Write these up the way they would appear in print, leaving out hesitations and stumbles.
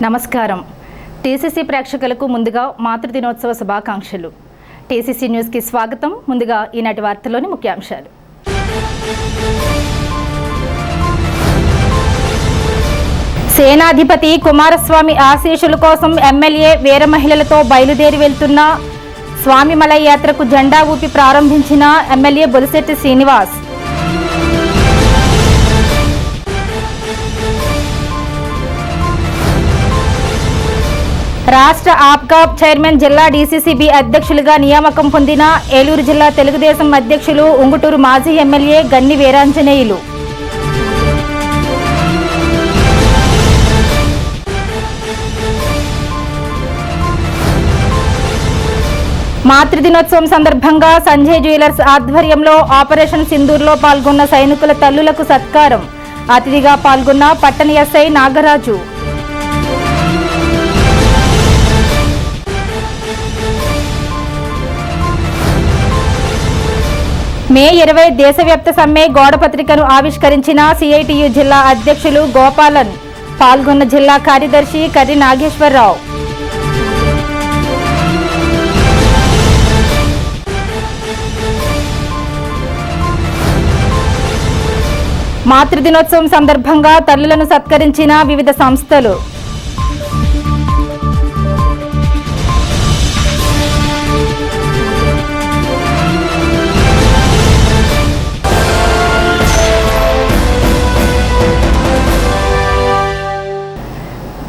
నమస్కారం. టీసీసీ ప్రేక్షకులకు ముందుగా మాతృదినోత్సవ శుభాకాంక్షలు. టీసీసీ న్యూస్కి స్వాగతం. ముందుగా ఈనాటి వార్తలోని ముఖ్యాంశాలు. సేనాధిపతి కుమారస్వామి ఆశీస్సుల కోసం ఎమ్మెల్యే వీర మహిళలతో బయలుదేరి వెళ్తున్న స్వామిమలై యాత్రకు జెండా ఊపి ప్రారంభించిన ఎమ్మెల్యే బొలిశెట్టి శ్రీనివాస్. రాష్ట్ర ఆప్కా చైర్మన్ జిల్లా డీసీసీబీ అధ్యక్షులుగా నియామకం పొందిన ఏలూరు జిల్లా తెలుగుదేశం అధ్యక్షులు ఉంగుటూరు మాజీ ఎమ్మెల్యే గన్ని వీరాంజనేయులు. మాతృదినోత్సవం సందర్భంగా సంజయ్ జ్యువెలర్స్ ఆధ్వర్యంలో ఆపరేషన్ సింధూర్లో పాల్గొన్న సైనికుల తల్లులకు సత్కారం. అతిథిగా పాల్గొన్న పట్టణ ఎస్ఐ నాగరాజు. మే 20 దేశవ్యాప్త సమ్మె గోడ పత్రికను ఆవిష్కరించిన సిఐటియు జిల్లా అధ్యక్షులు గోపాలన్. పాల్గొన్న జిల్లా కార్యదర్శి కర్రి నాగేశ్వరరావు. మాతృదినోత్సవం సందర్భంగా తల్లులను సత్కరించిన వివిధ సంస్థలు.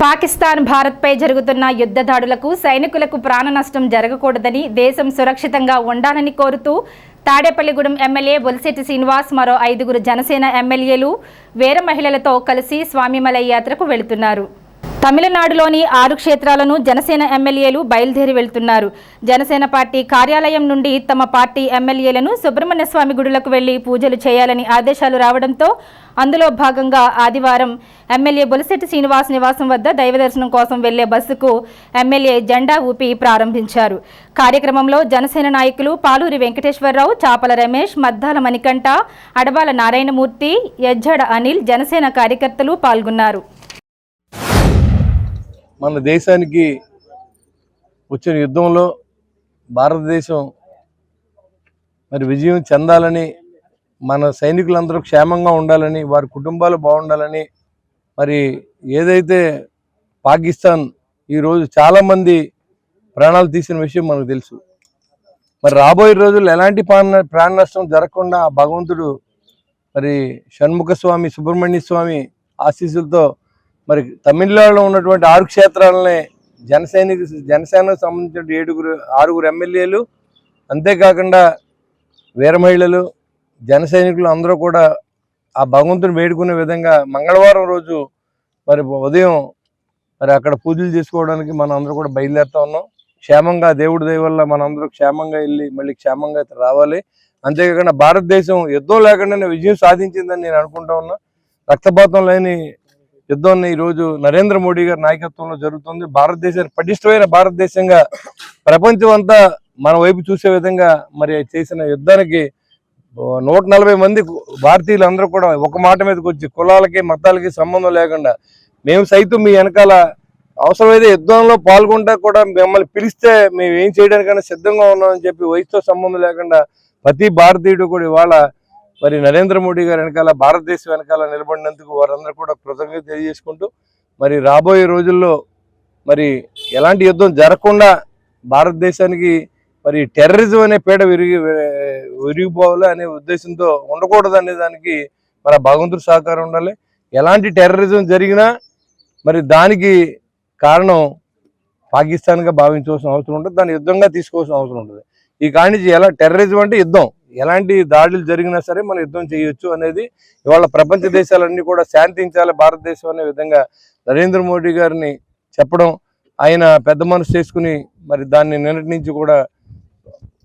పాకిస్తాన్ భారత్పై జరుగుతున్న యుద్ధ దాడులకు సైనికులకు ప్రాణ నష్టం జరగకూడదని, దేశం సురక్షితంగా ఉండాలని కోరుతూ తాడేపల్లిగూడెం ఎమ్మెల్యే బొలిశెట్టి శ్రీనివాస్ మరో 5 జనసేన ఎమ్మెల్యేలు వీర మహిళలతో కలిసి స్వామిమలై యాత్రకు వెళుతున్నారు. తమిళనాడులోని 6 క్షేత్రాలను జనసేన ఎమ్మెల్యేలు బయలుదేరి వెళ్తున్నారు. జనసేన పార్టీ కార్యాలయం నుండి తమ పార్టీ ఎమ్మెల్యేలను సుబ్రహ్మణ్య స్వామి గుడులకు వెళ్లి పూజలు చేయాలని ఆదేశాలు రావడంతో అందులో భాగంగా ఆదివారం ఎమ్మెల్యే బొలిశెట్టి శ్రీనివాస్ నివాసం వద్ద దైవ దర్శనం కోసం వెళ్లే బస్సుకు ఎమ్మెల్యే జెండా ఊపి ప్రారంభించారు. కార్యక్రమంలో జనసేన నాయకులు పాలూరి వెంకటేశ్వరరావు, చాపల రమేష్, మద్దాల మణికంఠ, అడబాల నారాయణమూర్తి, యజ్జడ అనిల్, జనసేన కార్యకర్తలు పాల్గొన్నారు. మన దేశానికి వచ్చిన యుద్ధంలో భారతదేశం మరి విజయం చెందాలని, మన సైనికులందరూ క్షేమంగా ఉండాలని, వారి కుటుంబాలు బాగుండాలని, మరి ఏదైతే పాకిస్తాన్ ఈరోజు చాలామంది ప్రాణాలు తీసిన విషయం మనకు తెలుసు. మరి రాబోయే రోజుల్లో ఎలాంటి ప్రాణ నష్టం జరగకుండా భగవంతుడు మరి షణ్ముఖ స్వామి, సుబ్రహ్మణ్య స్వామి ఆశీస్సులతో మరి తమిళనాడులో ఉన్నటువంటి 6 క్షేత్రాలని జనసేనకు సంబంధించిన 6 ఎమ్మెల్యేలు, అంతేకాకుండా వీర మహిళలు, జన సైనికులు అందరూ కూడా ఆ భగవంతుని వేడుకునే విధంగా మంగళవారం రోజు మరి ఉదయం మరి అక్కడ పూజలు చేసుకోవడానికి మనం అందరూ కూడా బయలుదేరుతా ఉన్నాం. క్షేమంగా దేవుడి దయ వల్ల మనందరూ క్షేమంగా వెళ్ళి మళ్ళీ క్షేమంగా రావాలి. అంతేకాకుండా భారతదేశం యుద్ధం లేకుండానే విజయం సాధించిందని నేను అనుకుంటా ఉన్నా. రక్తపాతం లేని యుద్ధం ఈరోజు నరేంద్ర మోడీ గారి నాయకత్వంలో జరుగుతుంది. భారతదేశాన్ని పటిష్టమైన భారతదేశంగా ప్రపంచం అంతా మన వైపు చూసే విధంగా మరి చేసిన యుద్ధానికి 140 మంది భారతీయులు అందరూ కూడా ఒక మాట మీదకి వచ్చి కులాలకి మతాలకి సంబంధం లేకుండా మేము సైతం మీ వెనకాల అవసరమైతే యుద్ధంలో పాల్గొంటా కూడా మిమ్మల్ని పిలిస్తే మేము ఏం చేయడానికైనా సిద్ధంగా ఉన్నామని చెప్పి వయసుతో సంబంధం లేకుండా ప్రతి భారతీయుడు కూడా ఇవాళ మరి నరేంద్ర మోడీ గారి వెనకాల, భారతదేశం వెనకాల నిలబడినందుకు వారందరూ కూడా కృతజ్ఞత తెలియజేసుకుంటూ మరి రాబోయే రోజుల్లో మరి ఎలాంటి యుద్ధం జరగకుండా భారతదేశానికి మరి టెర్రరిజం అనే పీడ విరిగిపోవాలి అనే ఉద్దేశంతో ఉండకూడదు అనే దానికి మన భగవంతుడి సహకారం ఉండాలి. ఎలాంటి టెర్రరిజం జరిగినా మరి దానికి కారణం పాకిస్తాన్గా భావించవలసిన అవసరం ఉంటుంది, దాన్ని యుద్ధంగా తీసుకోవాల్సిన అవసరం ఉంటుంది. ఈ కానించి ఎలా టెర్రరిజం అంటే యుద్ధం, ఎలాంటి దాడులు జరిగినా సరే మనం యుద్ధం చేయొచ్చు అనేది ఇవాళ ప్రపంచ దేశాలన్నీ కూడా శాంతించాలి భారతదేశం అనే విధంగా నరేంద్ర మోడీ గారిని చెప్పడం, ఆయన పెద్ద మనసు చేసుకుని మరి దాన్ని నిన్నటి నుంచి కూడా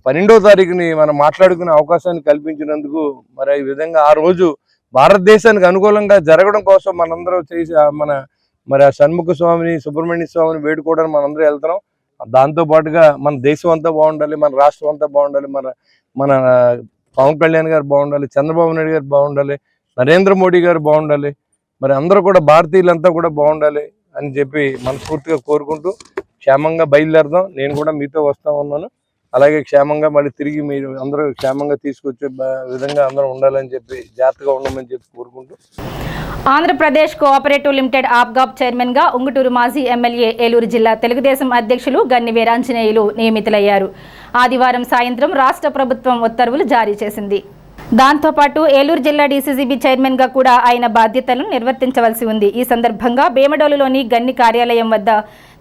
12వ తారీఖుని మనం మాట్లాడుకునే అవకాశాన్ని కల్పించినందుకు మరి ఈ విధంగా ఆ రోజు భారతదేశానికి అనుకూలంగా జరగడం కోసం మనందరం చేసి మరి ఆ షణ్ముఖ స్వామిని, సుబ్రహ్మణ్య స్వామిని వేడుకోవడానికి మనందరం వెళ్తున్నాం. దాంతో పాటుగా మన దేశం అంతా బాగుండాలి, మన రాష్ట్రం అంతా బాగుండాలి, మన పవన్ కళ్యాణ్ గారు బాగుండాలి, చంద్రబాబు నాయుడు గారు బాగుండాలి, నరేంద్ర మోడీ గారు బాగుండాలి, మరి అందరూ కూడా భారతీయులంతా కూడా బాగుండాలి అని చెప్పి మనస్ఫూర్తిగా కోరుకుంటూ క్షేమంగా బయలుదేరదాం. నేను కూడా మీతో వస్తా ఉన్నాను. అలాగే క్షేమంగా మళ్ళీ తిరిగి మీరు అందరూ క్షేమంగా తీసుకొచ్చే విధంగా అందరూ ఉండాలని చెప్పి జాగ్రత్తగా ఉండమని చెప్పి కోరుకుంటూ ఆంధ్రప్రదేశ్ కోఆపరేటివ్ లిమిటెడ్ ఆప్గాప్ చైర్మన్గా ఉంగుటూరు మాజీ ఎమ్మెల్యే ఏలూరు జిల్లా తెలుగుదేశం అధ్యక్షులు గన్ని వీరాంజనేయులు నియమితులయ్యారు. ఆదివారం సాయంత్రం రాష్ట్ర ప్రభుత్వం ఉత్తర్వులు జారీ చేసింది. దాంతోపాటు ఏలూరు జిల్లా డీసీసీబీ చైర్మన్గా కూడా ఆయన బాధ్యతలను నిర్వర్తించవలసి ఉంది. ఈ సందర్భంగా భీమడోలులోని గన్ని కార్యాలయం వద్ద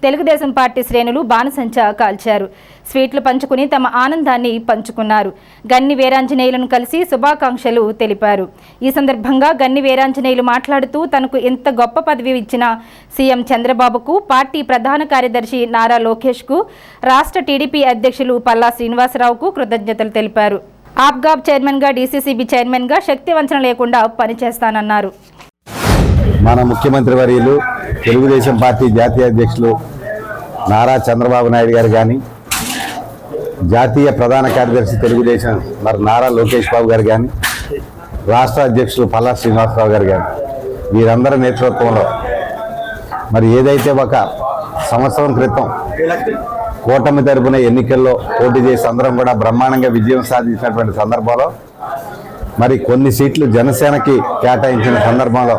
తెలుగుదేశం పార్టీ శ్రేణులు బాణసంచా కాల్చారు. స్వీట్లు పంచుకుని తమ ఆనందాన్ని పంచుకున్నారు. గన్ని వీరాంజనేయులను కలిసి శుభాకాంక్షలు తెలిపారు. ఈ సందర్భంగా గన్ని వీరాంజనేయులు మాట్లాడుతూ తనకు ఇంత గొప్ప పదవి ఇచ్చిన సీఎం చంద్రబాబుకు, పార్టీ ప్రధాన కార్యదర్శి నారా లోకేష్కు, రాష్ట్ర టీడీపీ అధ్యక్షులు పల్లా శ్రీనివాసరావుకు కృతజ్ఞతలు తెలిపారు. ఆప్గాప్ చైర్మన్గా, డీసీసీబీ చైర్మన్గా శక్తి వంచన లేకుండా పనిచేస్తానన్నారు. మన ముఖ్యమంత్రి వర్యులు తెలుగుదేశం పార్టీ జాతీయ అధ్యక్షులు నారా చంద్రబాబు నాయుడు గారు కానీ, జాతీయ ప్రధాన కార్యదర్శి తెలుగుదేశం మరి నారా లోకేష్ బాబు గారు కానీ, రాష్ట్ర అధ్యక్షులు పల్లా శ్రీనివాసరావు గారు కానీ, వీరందరి నేతృత్వంలో మరి ఏదైతే ఒక సంవత్సరం క్రితం కూటమి తరపున ఎన్నికల్లో పోటీ చేసి అందరం కూడా బ్రహ్మాండంగా విజయం సాధించినటువంటి సందర్భంలో మరి కొన్ని సీట్లు జనసేనకి కేటాయించిన సందర్భంలో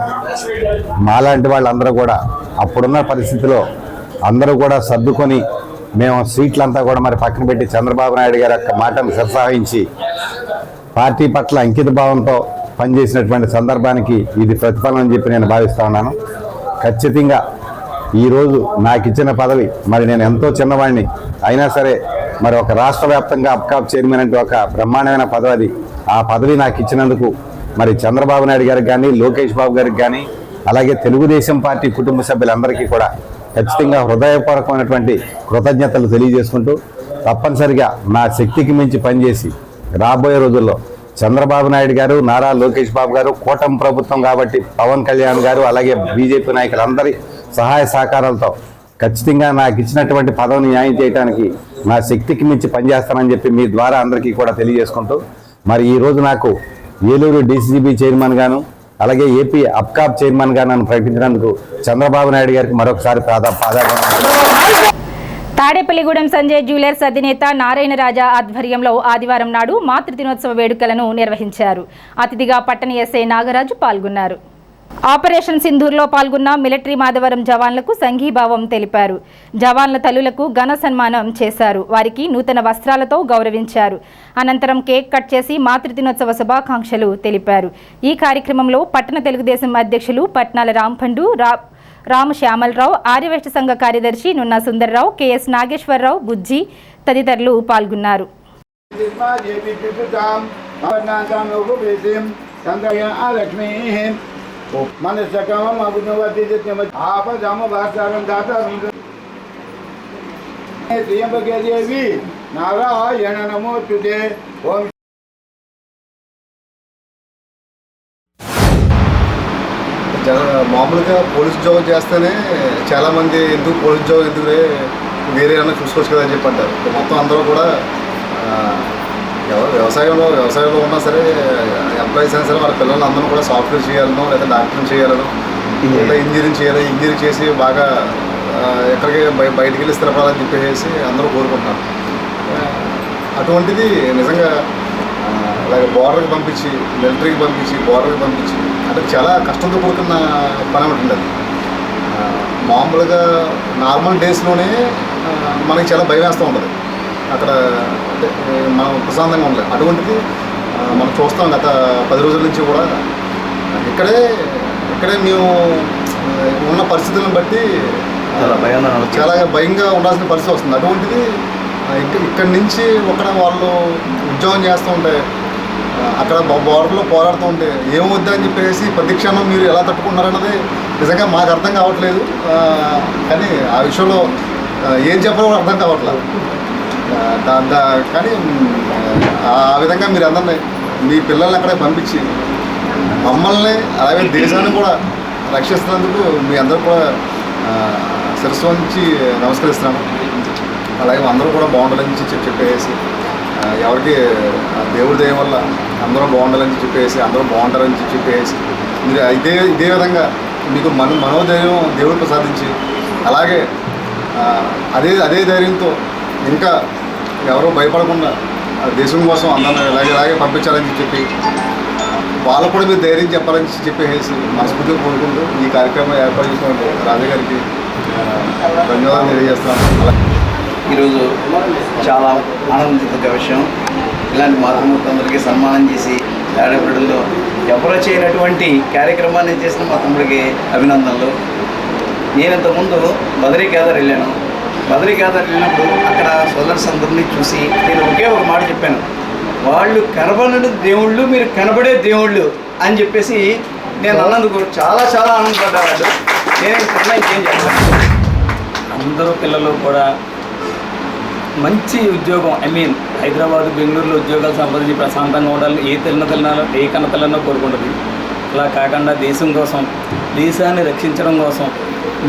మాలాంటి వాళ్ళందరూ కూడా అప్పుడున్న పరిస్థితిలో అందరూ కూడా సర్దుకొని మేము సీట్లంతా కూడా మరి పక్కన పెట్టి చంద్రబాబు నాయుడు గారి యొక్క మాటను శిరసాహించి పార్టీ పట్ల అంకిత భావంతో పనిచేసినటువంటి సందర్భానికి ఇది ప్రతిఫలం అని చెప్పి నేను భావిస్తా ఉన్నాను. ఖచ్చితంగా ఈరోజు నాకు ఇచ్చిన పదవి మరి నేను ఎంతో చిన్నవాడిని అయినా సరే మరి ఒక రాష్ట్ర వ్యాప్తంగా అప్కాప్ చైర్మన్ అంటే ఒక బ్రహ్మాండమైన పదవి. ఆ పదవి నాకు ఇచ్చినందుకు మరి చంద్రబాబు నాయుడు గారికి కానీ, లోకేష్ బాబు గారికి కానీ, అలాగే తెలుగుదేశం పార్టీ కుటుంబ సభ్యులందరికీ కూడా ఖచ్చితంగా హృదయపూర్వకమైనటువంటి కృతజ్ఞతలు తెలియజేసుకుంటూ తప్పనిసరిగా నా శక్తికి మించి పనిచేసి రాబోయే రోజుల్లో చంద్రబాబు నాయుడు గారు, నారా లోకేష్ బాబు గారు, కూటమి ప్రభుత్వం కాబట్టి పవన్ కళ్యాణ్ గారు, అలాగే బీజేపీ నాయకులందరి సహాయ సహకారాలతో ఖచ్చితంగా నాకు ఇచ్చినటువంటి పదవిని న్యాయం చేయడానికి నా శక్తికి మించి పనిచేస్తానని చెప్పి మీ ద్వారా అందరికీ కూడా తెలియజేసుకుంటూ మరి ఈరోజు నాకు ఏలూరు డీసీసీబీ చైర్మన్ గాను, అలాగే ఏపీ అప్కాప్ చైర్మన్ గా నన్ను ప్రకటించినందుకు చంద్రబాబు నాయుడు గారికి మరొకసారి తాడేపల్లిగూడెం సంజయ్ జ్యువెలర్స్ అధినేత నారాయణ రాజా ఆధ్వర్యంలో ఆదివారం నాడు మాతృ దినోత్సవ వేడుకలను నిర్వహించారు. అతిథిగా పట్టణ ఎస్ఐ నాగరాజు పాల్గొన్నారు. ఆపరేషన్ సింధూర్లో పాల్గొన్న మిలిటరీ మాధవరం జవాన్లకు సంఘీభావం తెలిపారు. జవాన్ల తల్లులకు ఘన సన్మానం చేశారు. వారికి నూతన వస్త్రాలతో గౌరవించారు. అనంతరం కేక్ కట్ చేసి మాతృ దినోత్సవ శుభాకాంక్షలు తెలిపారు. ఈ కార్యక్రమంలో పట్టణ తెలుగుదేశం అధ్యక్షులు పట్నాల రాంపండు, రామ శ్యామలరావు, ఆర్యవైశ్య సంఘ కార్యదర్శి నున్నా సుందర్రావు, కెఎస్ నాగేశ్వరరావు, బుజ్జి తదితరులు పాల్గొన్నారు. నారాయణ నమోస్తుతే. ఓం మామూలుగా పోలీస్ ఉద్యోగం చేస్తేనే చాలామంది ఎందుకు పోలీస్ ఉద్యోగం ఎందుకు వేరే ఏమైనా చూసుకోవచ్చు కదా అని చెప్పి అంటారు. మొత్తం అందరూ కూడా వ్యవసాయంలో ఉన్నా సరే ఎంప్లాయీస్ అయినా సరే వాళ్ళ పిల్లలు అందరూ కూడా సాఫ్ట్వేర్ చేయాలనో లేదా డాక్టర్ని చేయాలనో లేదా ఇంజనీరింగ్ చేయాలి, ఇంజనీరింగ్ చేసి బాగా ఎక్కడికి బయటికి వెళ్ళి స్థిరపడాలని చెప్పేసి అందరూ కోరుకుంటున్నారు. అటువంటిది నిజంగా అలాగే బోర్డర్కి పంపించి, మిలిటరీకి పంపించి, బోర్డర్కి పంపించి అంటే చాలా కష్టంతో కూడుకున్న పని ఉంటుంది. అది మామూలుగా నార్మల్ డేస్లోనే మనకి చాలా భయం వేస్తూ ఉంటుంది. అక్కడ అంటే మనం ప్రశాంతంగా ఉండలేదు. అటువంటిది మనం చూస్తాం గత 10 రోజుల నుంచి కూడా ఇక్కడే మేము ఉన్న పరిస్థితులను బట్టి చాలా భయంగా ఉండాల్సిన పరిస్థితి వస్తుంది. అటువంటిది ఇక్కడి నుంచి వాళ్ళు ఉద్యోగం చేస్తూ ఉంటే అక్కడ బోర్డర్లో పోరాడుతూ ఉంటే ఏమొద్దా అని చెప్పేసి ప్రతి క్షణం మీరు ఎలా తట్టుకుంటున్నారన్నది నిజంగా మాకు అర్థం కావట్లేదు. కానీ ఆ విషయంలో ఏం చెప్పాలో అర్థం కావట్లేదు. కానీ ఆ విధంగా మీరు అందరినీ మీ పిల్లల్ని అక్కడే పంపించి మమ్మల్ని అలాగే దేశాన్ని కూడా రక్షిస్తున్నందుకు మీ అందరూ కూడా శిరస్సు నుంచి నమస్కరిస్తున్నాను. అలాగే అందరూ కూడా బాగుండాలని చెప్పేసి ఎవరికి దేవుడి దయ వల్ల అందరూ బాగుండాలని చెప్పేసి అందరూ బాగుంటారని చెప్పేసి మీరు ఇదే విధంగా మీకు మనోధైర్యం దేవుడు ప్రసాదించి అలాగే అదే ధైర్యంతో ఇంకా ఎవరో భయపడకుండా దేశం కోసం అందరిని ఇలాగే పంపించాలని చెప్పి వాళ్ళకు కూడా మీరు ధైర్యం చెప్పాలని చెప్పేసి మనస్ఫూర్తిగా కోరుకుంటూ ఈ కార్యక్రమం ఏర్పాటు చేసినటువంటి రాజా గారికి ధన్యవాదాలు తెలియజేస్తున్నాను. ఈరోజు చాలా ఆనందించదగ్గ విషయం. ఇలాంటి మాతృమూర్తులందరికీ సన్మానం చేసి తాడేపల్లిలో ఎవరో చేయనటువంటి కార్యక్రమాన్ని చేసిన మా తమ్ముడికి అభినందనలు. నేను ఇంతకుముందు బద్రీ కేదార్ వెళ్ళాను. బద్రీ కేదార్ వెళ్ళినప్పుడు అక్కడ సోదర్స్ అందరినీ చూసి నేను ఒకే ఒక మాట చెప్పాను, వాళ్ళు కనబడని దేవుళ్ళు, మీరు కనబడే దేవుళ్ళు అని చెప్పేసి నేను అన్నందుకు చాలా చాలా ఆనందపడ్డాడు. నేను ఇంకేం చెప్పాను. అందరూ పిల్లలు కూడా మంచి ఉద్యోగం, హైదరాబాద్ బెంగళూరులో ఉద్యోగాలు సంపాదించి ప్రశాంతంగా ఉండాలి ఏ కన్న పిల్లనో కోరుకుంటుంది. అలా కాకుండా దేశం కోసం, దేశాన్ని రక్షించడం కోసం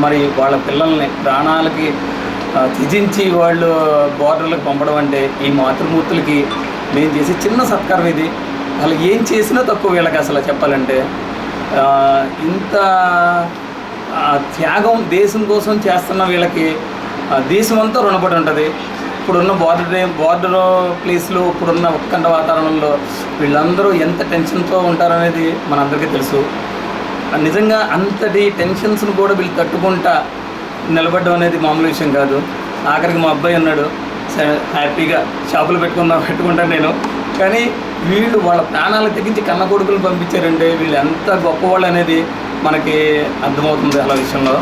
మరి వాళ్ళ పిల్లల్ని ప్రాణాలకి త్యజించి వాళ్ళు బోర్డర్లకు పంపడం అంటే ఈ మాతృమూర్తులకి నేను చేసే చిన్న సత్కారం ఇది. వాళ్ళు ఏం చేసినా తక్కువ వీళ్ళకి అసలు చెప్పాలంటే. ఇంత త్యాగం దేశం కోసం చేస్తున్న వీళ్ళకి దేశం అంతా రుణపడి ఉంటుంది. ఇప్పుడున్న బోర్డర్ ప్లేస్లో ఇప్పుడున్న ఉత్కంఠ వాతావరణంలో వీళ్ళందరూ ఎంత టెన్షన్తో ఉంటారనేది మనందరికీ తెలుసు. నిజంగా అంతటి టెన్షన్స్ను కూడా వీళ్ళు తట్టుకుంటా నిలబడడం అనేది మామూలు విషయం కాదు. ఆఖరికి మా అబ్బాయి అన్నాడు, హ్యాపీగా షాపులు పెట్టుకుంటాను నేను, కానీ వీళ్ళు వాళ్ళ ప్రాణాలు తెగించి కన్న కొడుకులు పంపించారంటే వీళ్ళు ఎంత గొప్పవాళ్ళు అనేది మనకి అర్థమవుతుంది అలా విషయంలో.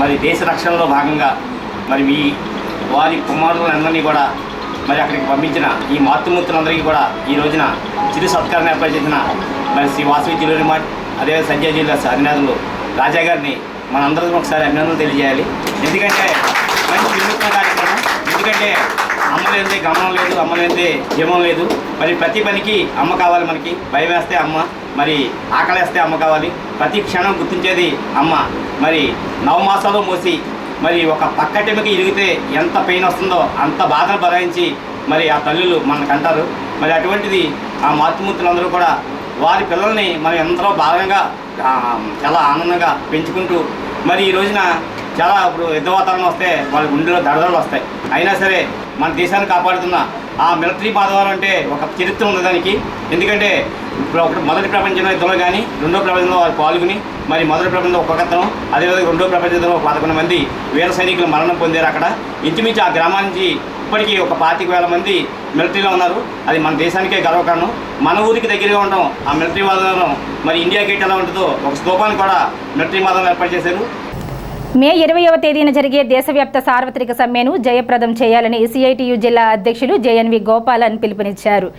మరి దేశ రక్షణలో భాగంగా మరి వారి కుమారులందరినీ కూడా మరి అక్కడికి పంపించిన ఈ మాతృమూర్తులందరికీ కూడా ఈ రోజున చిరు సత్కారం ఏర్పాటు చేసిన మరి శ్రీ వాసవి జ్యువెలరీ మార్ట్, అదే సంజయ్ జ్యువెలర్స్ అధినేతలు రాజా గారిని మనందరం ఒకసారి అభినందనలు తెలియజేయాలి. ఎందుకంటే మంచి వినూత్న కార్యక్రమం. ఎందుకంటే అమ్మ లేదే గమనం లేదు, అమ్మ లేదే జీవం లేదు. మరి ప్రతి పనికి అమ్మ కావాలి మనకి. భయం వేస్తే అమ్మ, మరి ఆకలేస్తే అమ్మ కావాలి. ప్రతి క్షణం గుర్తించేది అమ్మ. మరి నవమాసాలు మోసి మరి ఒక పక్కటెమికి ఇరిగితే ఎంత పెయిన్ వస్తుందో అంత బాధను భరాయించి మరి ఆ తల్లులు మనకు అంటారు. మరి అటువంటిది ఆ మాతృమూర్తులందరూ కూడా వారి పిల్లల్ని మనం ఎంతో భాగంగా చాలా ఆనందంగా పెంచుకుంటూ మరి ఈ రోజున చాలా ఇప్పుడు యుద్ధ వాతావరణం వస్తే వాళ్ళ గుండెలో దడదడలు వస్తాయి. అయినా సరే మన దేశాన్ని కాపాడుతున్న ఆ మిలిటరీ మాధవాలు అంటే ఒక చరిత్ర ఉంది దానికి. ఎందుకంటే ఇప్పుడు మొదటి ప్రపంచ యుద్ధంలో కానీ రెండో ప్రపంచంలో వారు పాల్గొని మరి మొదటి ప్రపంచంలో ఒక్కొక్కతనం, అదేవిధంగా రెండో ప్రపంచ యుద్ధంలో 11 మంది వీర సైనికులు మరణం పొందారు అక్కడ. ఇంచుమించు ఆ గ్రామం నుంచి ఇప్పటికీ ఒక 25,000 మంది మిలిటరీలో ఉన్నారు. అది మన దేశానికే గర్వకారణం. మన ఊరికి దగ్గరగా ఉండడం ఆ మిలిటరీ వాతావరణం. మరి ఇండియా గేట్ ఎలా ఉంటుందో ఒక స్తూపాన్ని కూడా మిలిటరీ మాధవం ఏర్పాటు చేశారు. మే 20వ తేదీన జరిగే దేశవ్యాప్త సార్వత్రిక సమ్మెను జయప్రదం చేయాలని సిఐటియు జిల్లా అధ్యక్షులు జేఎన్వి గోపాలన్ పిలుపునిచ్చారు.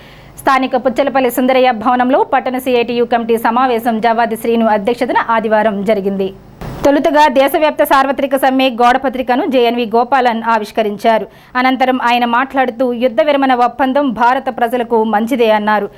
స్థానిక పుచ్చలపల్లి సుందరయ్య భవనంలో పట్టణ సిఐటియు కమిటీ సమావేశం జవాది శ్రీను అధ్యక్షతన ఆదివారం జరిగింది. తొలుతగా దేశవ్యాప్త సార్వత్రిక సమ్మె గోడపత్రికను జేఎన్వి గోపాలన్ ఆవిష్కరించారు. అనంతరం ఆయన మాట్లాడుతూ యుద్ధ విరమణ ఒప్పందం భారత ప్రజలకు మంచిదే అన్నారు.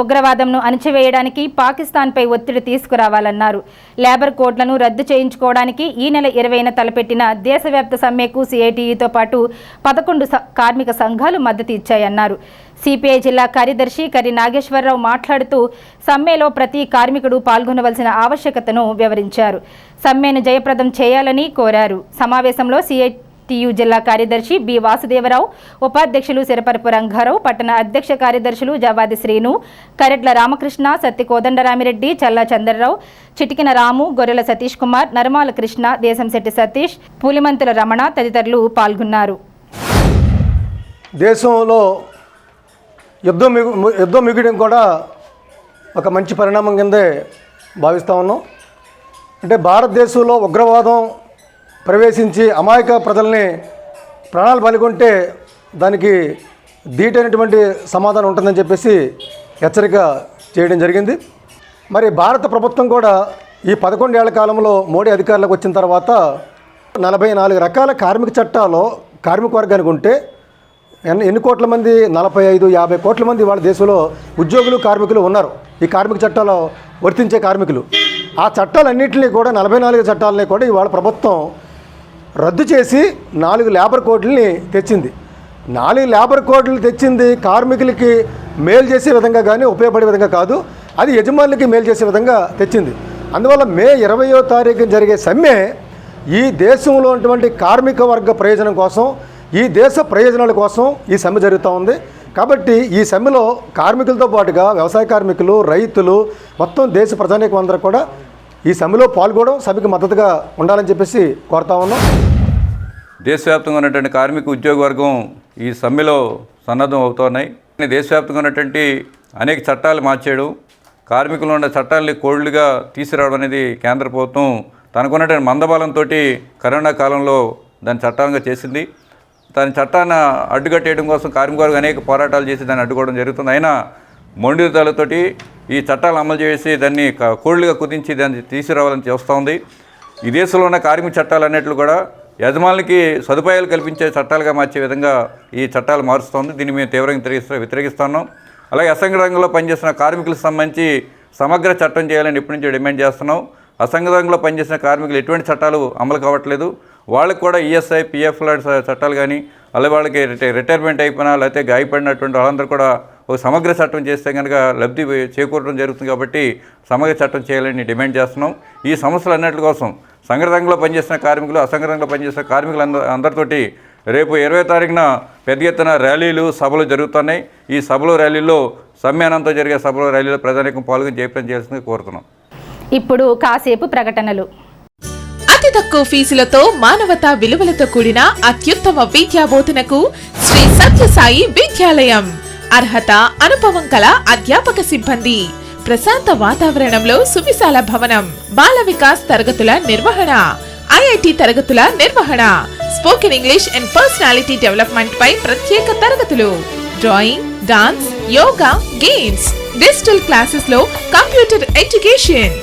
ఉగ్రవాదంను అణచివేయడానికి పాకిస్తాన్పై ఒత్తిడి తీసుకురావాలన్నారు. లేబర్ కోడ్లను రద్దు చేయించుకోవడానికి ఈ నెల 20న తలపెట్టిన దేశవ్యాప్త సమ్మెకు సిఐటియుతో పాటు 11 కార్మిక సంఘాలు మద్దతు ఇచ్చాయన్నారు. సిపిఐ జిల్లా కార్యదర్శి కరి నాగేశ్వరరావు మాట్లాడుతూ సమ్మెలో ప్రతి కార్మికుడు పాల్గొనవలసిన ఆవశ్యకతను వివరించారు. సమ్మెను జయప్రదం చేయాలని కోరారు. సమావేశంలో సిఐటియు జిల్లా కార్యదర్శి బి వాసుదేవరావు, ఉపాధ్యక్షులు సిరపరపు రంగారావు, పట్టణ అధ్యక్ష కార్యదర్శులు జవాది శ్రీను, కరెడ్ల రామకృష్ణ, సత్తి కోదండరామిరెడ్డి, చల్లా చంద్రరావు, చిటికిన రాము, గొర్రెల సతీష్ కుమార్, నరమాల కృష్ణ, దేశంశెట్టి సతీష్, పూలిమంతుల రమణ తదితరులు పాల్గొన్నారు. దేశంలో యుద్ధం మిగడం కూడా ఒక మంచి పరిణామం కిందే భావిస్తూ ఉన్నాం. అంటే భారతదేశంలో ఉగ్రవాదం ప్రవేశించి అమాయక ప్రజల్ని ప్రాణాలు బలిగొంటే దానికి ధీటైనటువంటి సమాధానం ఉంటుందని చెప్పేసి హెచ్చరిక చేయడం జరిగింది. మరి భారత ప్రభుత్వం కూడా ఈ 11 ఏళ్ల కాలంలో మోడీ అధికారులకు వచ్చిన తర్వాత 44 రకాల కార్మిక చట్టాలు కార్మిక వర్గానికి ఉంటే ఎన్ని కోట్ల మంది, 45-50 కోట్ల మంది వాళ్ళ దేశంలో ఉద్యోగులు కార్మికులు ఉన్నారు. ఈ కార్మిక చట్టాలు వర్తించే కార్మికులు. ఆ చట్టాలన్నింటినీ కూడా 44 చట్టాలని కూడా ఇవాళ ప్రభుత్వం రద్దు చేసి 4 లేబర్ కోడ్లని తెచ్చింది. 4 లేబర్ కోడ్లు తెచ్చింది కార్మికులకి మేలు చేసే విధంగా కానీ ఉపయోగపడే విధంగా కాదు, అది యజమానులకి మేలు చేసే విధంగా తెచ్చింది. అందువల్ల మే 20వ తారీఖున జరిగే సమ్మె ఈ దేశంలో ఉన్నటువంటి కార్మిక వర్గ ప్రయోజనం కోసం, ఈ దేశ ప్రయోజనాల కోసం ఈ సమ్మె జరుగుతూ ఉంది. కాబట్టి ఈ సమ్మెలో కార్మికులతో పాటుగా వ్యవసాయ కార్మికులు, రైతులు, మొత్తం దేశ ప్రజానీకం అందరూ కూడా ఈ సమ్మెలో పాల్గొనడం, సమ్మెకి మద్దతుగా ఉండాలని చెప్పేసి కోరుతా ఉన్నాం. దేశవ్యాప్తంగా ఉన్నటువంటి కార్మిక ఉద్యోగ వర్గం ఈ సమ్మెలో సన్నద్ధం అవుతున్నాయి. దేశవ్యాప్తంగా ఉన్నటువంటి అనేక చట్టాలు మార్చేయడం, కార్మికులు ఉన్న చట్టాలని కోడ్లుగా తీసుకురావడం అనేది కేంద్ర ప్రభుత్వం తనకున్నటువంటి మందబలంతో కరోనా కాలంలో దాన్ని చట్టాలుగా చేసింది. దాని చట్టాన్ని అడ్డుకట్టేయడం కోసం కార్మికవర్గం అనేక పోరాటాలు చేసి దాన్ని అడ్డుకోవడం జరుగుతుంది. అయినా మొండితలతోటి ఈ చట్టాలు అమలు చేసి దాన్ని కోడ్లుగా కుదించి దాన్ని తీసుకురావాలని చేస్తూ ఉంది. ఈ దేశంలో ఉన్న కార్మిక చట్టాలు అన్నిట్లు కూడా యజమానులకి సదుపాయాలు కల్పించే చట్టాలుగా మార్చే విధంగా ఈ చట్టాలు మారుస్తోంది. దీన్ని మేము తీవ్రంగా వ్యతిరేకిస్తున్నాం. అలాగే అసంఘటిత రంగంలో పనిచేస్తున్న కార్మికులకు సంబంధించి సమగ్ర చట్టం చేయాలని ఎప్పటి నుంచో డిమాండ్ చేస్తున్నాం. అసంఘటిత రంగంలో పనిచేసిన కార్మికులు ఎటువంటి చట్టాలు అమలు కావట్లేదు. వాళ్ళకి కూడా ఈఎస్ఐ, పిఎఫ్ లాంటి చట్టాలు కానీ, అలాగే వాళ్ళకి రిటైర్మెంట్ అయిపోయినా లేకపోతే గాయపడినటువంటి వాళ్ళందరూ కూడా ఒక సమగ్ర చట్టం చేస్తే కనుక లబ్ధి చేకూరడం జరుగుతుంది. కాబట్టి సమగ్ర చట్టం చేయాలని డిమాండ్ చేస్తున్నాం. ఈ సమస్యలు అన్నిటి కోసం సంఘటిత రంగంలో పనిచేసిన కార్మికులు, అసంఘటిత రంగంలో పనిచేసిన కార్మికులు అందరితోటి రేపు 20వ తారీఖున పెద్ద ఎత్తున ర్యాలీలు, సభలు జరుగుతున్నాయి. ఈ సభలు, ర్యాలీల్లో సమ్మెనంతో జరిగే సభలు, ర్యాలీలో ప్రజానీకం పాల్గొని జయప్రదం చేయాల్సిందిగా కోరుతున్నాం. ఇప్పుడు కాసేపు ప్రకటనలు. అతి తక్కువ ఫీజులతో మానవతా విలువలతో కూడిన అత్యుత్తమ విద్యా బోధనకు శ్రీ సత్యసాయి విద్యాలయం. అర్హత, అనుభవం కల అధ్యాపక సిబ్బంది, ప్రశాంత వాతావరణంలో సువిశాల భవనం, బాల వికాస్ తరగతుల నిర్వహణ, ఐఐటి తరగతుల నిర్వహణ, spoken English and personality development పై ప్రత్యేక తరగతులు, drawing, dance, yoga, games, digital classes లో computer education,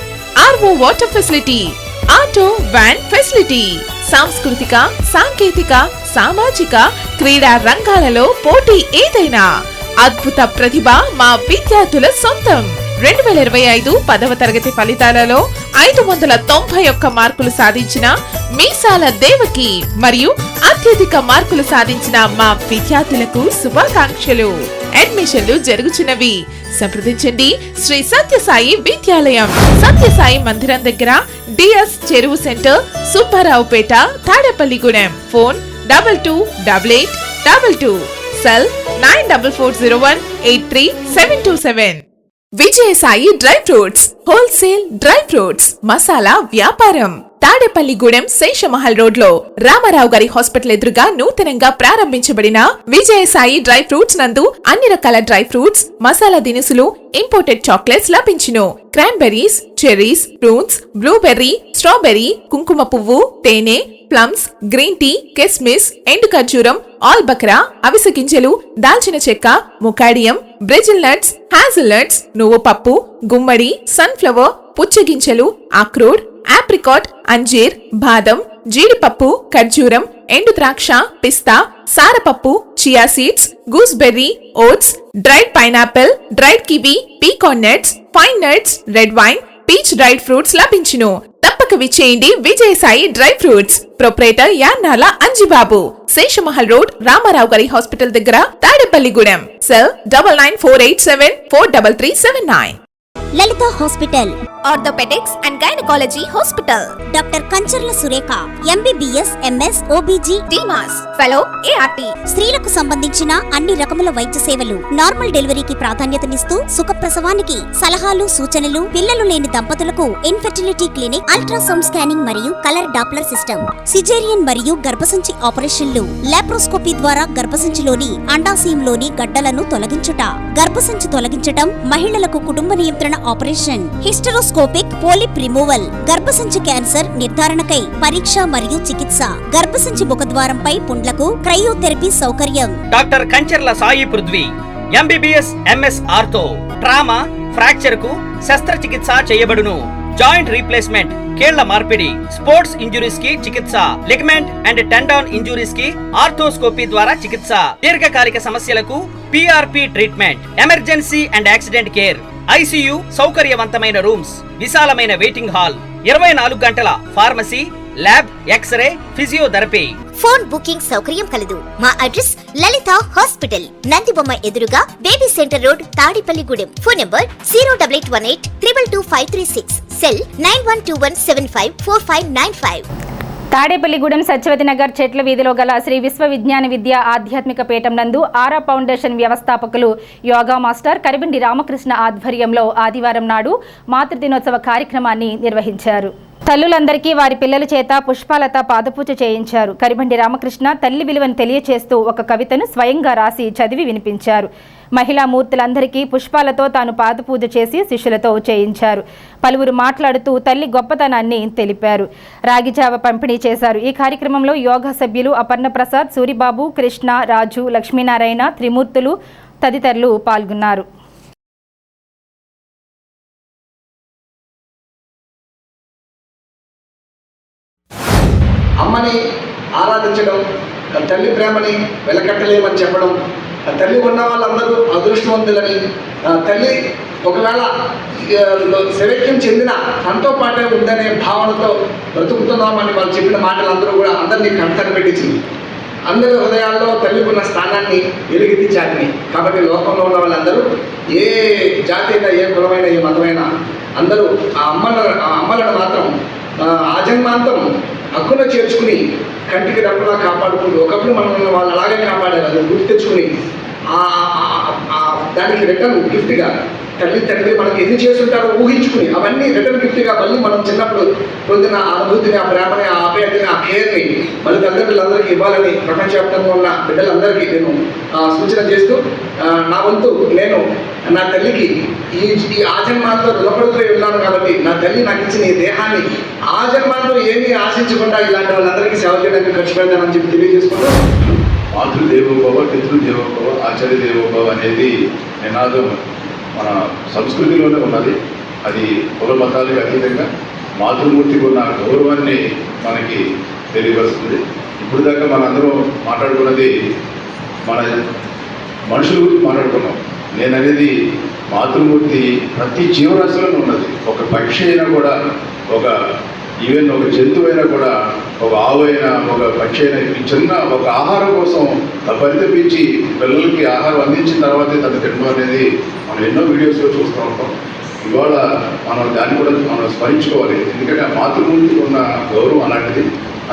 RO water facility, auto van facility, సాంస్కృతిక, సాంకేతిక, సామాజిక, క్రీడా రంగాలలో పోటీ ఏదైనా అద్భుత ప్రతిభ మా విద్యార్థుల సొంతం. 2025 10వ తరగతి ఫలితాలలో 591 మార్కులు సాధించిన మీసాల దేవకి మరియు అత్యధిక మార్కులు సాధించిన మా విద్యార్థులకు శుభాకాంక్షలు. అడ్మిషన్లు జరుగుతున్నవి. సంప్రదించండి శ్రీ సత్యసాయి విద్యాలయం, సత్యసాయి మందిరం దగ్గర, డిఎస్ చెరువు centre, Subbaraopeta, Tadepalligudem. Phone 228822, cell 9440183727. Vijayasai dry fruits, wholesale dry fruits, masala వ్యాపారం. తాడేపల్లిగూడెం శేషమహల్ రోడ్ లో రామారావు గారి హాస్పిటల్ ఎదురుగా నూతనంగా ప్రారంభించబడిన విజయసాయి డ్రై ఫ్రూట్స్ నందు అన్ని రకాల డ్రై ఫ్రూట్స్, మసాలా దినుసులు, ఇంపోర్టెడ్ చాక్లెట్స్ లభించును. Cranberries, cherries, fruits, blueberry, strawberry, కుంకుమ పువ్వు, తేనె, ప్లమ్స్, గ్రీన్ టీ, కిస్మిస్, ఎండు ఖర్జూరం, ఆల్ బక్రా, అవిసె గింజలు, దాల్చిన చెక్క, ముకాడియం, బ్రెజిల్ నట్స్, హ్యాజల్ నట్స్, నువ్వు పప్పు, గుమ్మడి, సన్ఫ్లవర్, పుచ్చగింజలు, అక్రోడ్, ఆప్రికాట్, అంజీర్, బాదం, జీడిపప్పు, ఖర్జూరం, ఎండు ద్రాక్ష, పిస్తా, సారపప్పు, chia seeds, gooseberry, oats, dried pineapple, dried kiwi, pecan nuts, pine nuts, red wine, peach dried fruits లభించును. తప్పక విచ్చేయండి Vijayasai dry fruits. Proprietor Yannala Anjibabu, Sheshamahal road, Ramarao గారి హాస్పిటల్ దగ్గర, Tadepalligudem. Cell 9948743379. Lalitha hospital, orthopaedics and gynaecology hospital. Doctor Kancharla Surekha, MBBS, MS, OBG, DMAS, fellow, ART. స్త్రీలకు సంబంధించిన అన్ని రకముల వైద్య సేవలు, నార్మల్ డెలివరీకి ప్రాధాన్యతనిస్తూ సుఖప్రసవానికి సలహాలు, సూచనలు, పిల్లలు లేని దంపతులకు ఇన్ఫెర్టిలిటీ క్లినిక్, అల్ట్రాసౌండ్ స్కానింగ్ మరియు కలర్ డాప్లర్ సిస్టమ్, సిజేరియన్ మరియు గర్భసంచి ఆపరేషన్లు, లాప్రోస్కోపీ ద్వారా గర్భసంచిలోని అండాశయంలోని గడ్డలను తొలగించుట, గర్భసంచి తొలగించటం, మహిళలకు కుటుంబ నియంత్రణ ఆపరేషన్, హిస్టరోస్కోపిక్ పోలిప్ రిమూవల్, గర్భసంచి క్యాన్సర్ నిర్ధారణకై పరీక్ష మరియు చికిత్స, గర్భసంచి ముఖద్వారంపై పుండ్లకు క్రయోథెరపీ సౌకర్యం. Doctor Kancharla Sai Prithvi, MBBS, MS ortho, trauma, fracture కు శస్త్రచికిత్స చేయబడును. జాయింట్ రీప్లేస్మెంట్, కీళ్ల మార్పిడి, స్పోర్ట్స్ ఇంజురీస్ కి చికిత్స, లిగమెంట్ అండ్ టెండాన్ ఇంజురీస్ కి ఆర్థోస్కోపీ ద్వారా చికిత్స, దీర్ఘకాలిక సమస్యలకు PRP treatment, emergency and accident care, ICU, సౌకర్యవంతమైన రూమ్స్, విశాలమైన వెయిటింగ్ హాల్, 24 గంటల pharmacy, lab, x ray, physiotherapy. Phone booking సౌకర్యం కలదు. మా అడ్రస్ లలిత హాస్పిటల్, నందిబొమ్మ ఎదురుగా, baby centre road, Tadepalligudem. Phone number 08818222536, cell 9121754595. Tadepalligudem Satyavathi Nagar చెట్ల వీధిలో గల శ్రీ విశ్వ విజ్ఞాన విద్య ఆధ్యాత్మిక పీఠం నందు ఆరా ఫౌండేషన్ వ్యవస్థాపకులు యోగా మాస్టర్ కరిబండి రామకృష్ణ ఆధ్వర్యంలో ఆదివారం నాడు మాతృదినోత్సవ కార్యక్రమాన్ని నిర్వహించారు. తల్లులందరికీ వారి పిల్లల చేత పుష్పాలత పాదపూజ చేయించారు. కరిబండి రామకృష్ణ తల్లి విలువను తెలియచేస్తూ ఒక కవితను స్వయంగా రాసి చదివి వినిపించారు. మహిళా మూర్తులందరికీ పుష్పాలతో తాను పాదపూజ చేసి శిష్యులతో చేయించారు. పలువురు మాట్లాడుతూ తల్లి గొప్పతనాన్ని తెలిపారు. రాగిజావ పంపిణీ చేశారు. ఈ కార్యక్రమంలో యోగా సభ్యులు అపర్ణ ప్రసాద్, సూరిబాబు, కృష్ణ, రాజు, లక్ష్మీనారాయణ, త్రిమూర్తులు తదితరులు పాల్గొన్నారు. అమ్మని ఆరాధించడం, తల్లి ప్రేమని వెలకట్టలేమని చెప్పడం, తల్లి ఉన్న వాళ్ళందరూ అదృష్టవంతులని, తల్లి ఒకవేళ శైక్యం చెందిన తనతో పాటే ఉందనే భావనతో బ్రతుకుతున్నామని వాళ్ళు చెప్పిన మాటలు అందరూ కూడా అందరినీ కంటలు పెట్టించింది. అందరి హృదయాల్లో తల్లికి ఉన్న స్థానాన్ని ఎలుగెత్తి చాటిని. కాబట్టి లోకంలో ఉన్న వాళ్ళందరూ ఏ జాతి అయినా, ఏ కులమైన, ఏ మతమైనా అందరూ ఆ అమ్మలను మాత్రం ఆజన్మాంతం హక్కున చేర్చుకుని కంటికి రెప్పలా కాపాడుకుంటూ, ఒకప్పుడు మనం వాళ్ళు అలాగే కాపాడారు. అది గుర్తు తెచ్చుకుని దానికి రిటర్న్ గిఫ్ట్గా తల్లి తండ్రి మనకి ఎన్ని చేస్తుంటారో ఊహించుకుని అవన్నీ రిటర్న్ గిఫ్ట్గా మళ్ళీ మనం చిన్నప్పుడు పొందిన అనుభూతిని, ఆ ప్రేమని, ఆ ఆప్యాయతని, ఆ కేర్ని మళ్ళీ తల్లిదండ్రులందరికీ ఇవ్వాలని ప్రపంచవ్యాప్తంగా ఉన్న బిడ్డలందరికీ నేను సూచన చేస్తూ, నా వంతు నేను నా తల్లికి ఈ ఆజన్మాంతో రుణపడుతూ ఉన్నాను. కాబట్టి నా తల్లి నాకు ఇచ్చిన ఈ దేహాన్ని ఆజన్మాంతో ఏమీ ఆశించకుండా ఇలాంటి వాళ్ళందరికీ సేవ చేయడానికి ఖర్చు పెడతానని చెప్పి తెలియజేసుకుంటూ, మాతృదేవోభవ, పితృదేవోభవ, ఆచార్య దేవోభవ అనేది నినాదం మన సంస్కృతిలోనే ఉన్నది. అది కుల మతాలకు అతీతంగా మాతృమూర్తికి ఉన్న గౌరవాన్ని మనకి తెలియపరుస్తుంది. ఇప్పుడు దాకా మనందరం మాట్లాడుకున్నది మన మనుషుల గురించి మాట్లాడుకున్నాం. నేను అనేది మాతృమూర్తి ప్రతి జీవరాశిలోనూ ఉన్నది. ఒక పక్షి అయినా కూడా, ఒక ఈవెన్ ఒక జంతువు అయినా కూడా, ఒక ఆవు అయినా, ఒక పక్షి అయినా చిన్న ఒక ఆహారం కోసం పరితపించి పిల్లలకి ఆహారం అందించిన తర్వాతే తను తినడం అనేది మనం ఎన్నో వీడియోస్లో చూస్తూ ఉంటాం. ఇవాళ మనం దాన్ని కూడా మనం స్మరించుకోవాలి. ఎందుకంటే ఆ మాతృమూర్తికి ఉన్న గౌరవం అలాంటిది.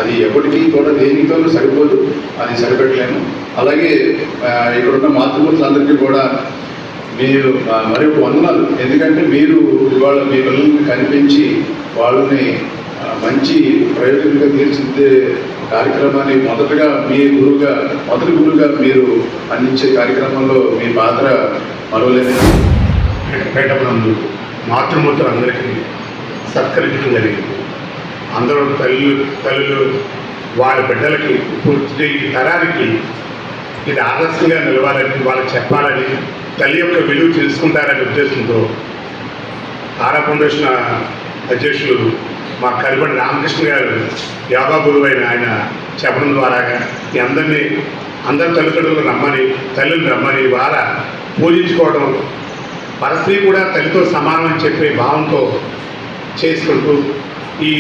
అది ఎప్పటికీ కూడా దేనితోనూ సరిపోదు, అది సరిపెట్టలేము. అలాగే ఇక్కడున్న మాతృమూర్తులందరికీ కూడా మీరు మరి ఒక వందనాలు. ఎందుకంటే మీరు ఇవాళ మీ పిల్లల్ని కనిపించి వాళ్ళని మంచి ప్రయోజనంగా తీర్చిదిద్దే కార్యక్రమాన్ని మొదటి గురువుగా మీరు అందించే కార్యక్రమంలో మీ పాత్ర మరవలేనిది. పేటనందు మాతృమూర్తులందరికీ సత్కరించడం జరిగింది. అందరూ తల్లులు వాళ్ళ బిడ్డలకి పూర్తి తరానికి ఇది ఆదర్శంగా నిలవాలని, వాళ్ళకి చెప్పాలని, తల్లి యొక్క విలువ తెలుసుకుంటారనే ఉద్దేశంతో ఆరా ఫౌండేషన్ అధ్యక్షులు మా కరిబండి రామకృష్ణ గారు యోగా గురువు అయిన ఆయన చెప్పడం ద్వారా ఈ అందరి తల్లిదండ్రులు తల్లిని రమ్మని వార పూజించుకోవడం, పరస్త్రీ కూడా తల్లితో సమానం అని చెప్పే భావంతో చేసుకుంటూ ఈ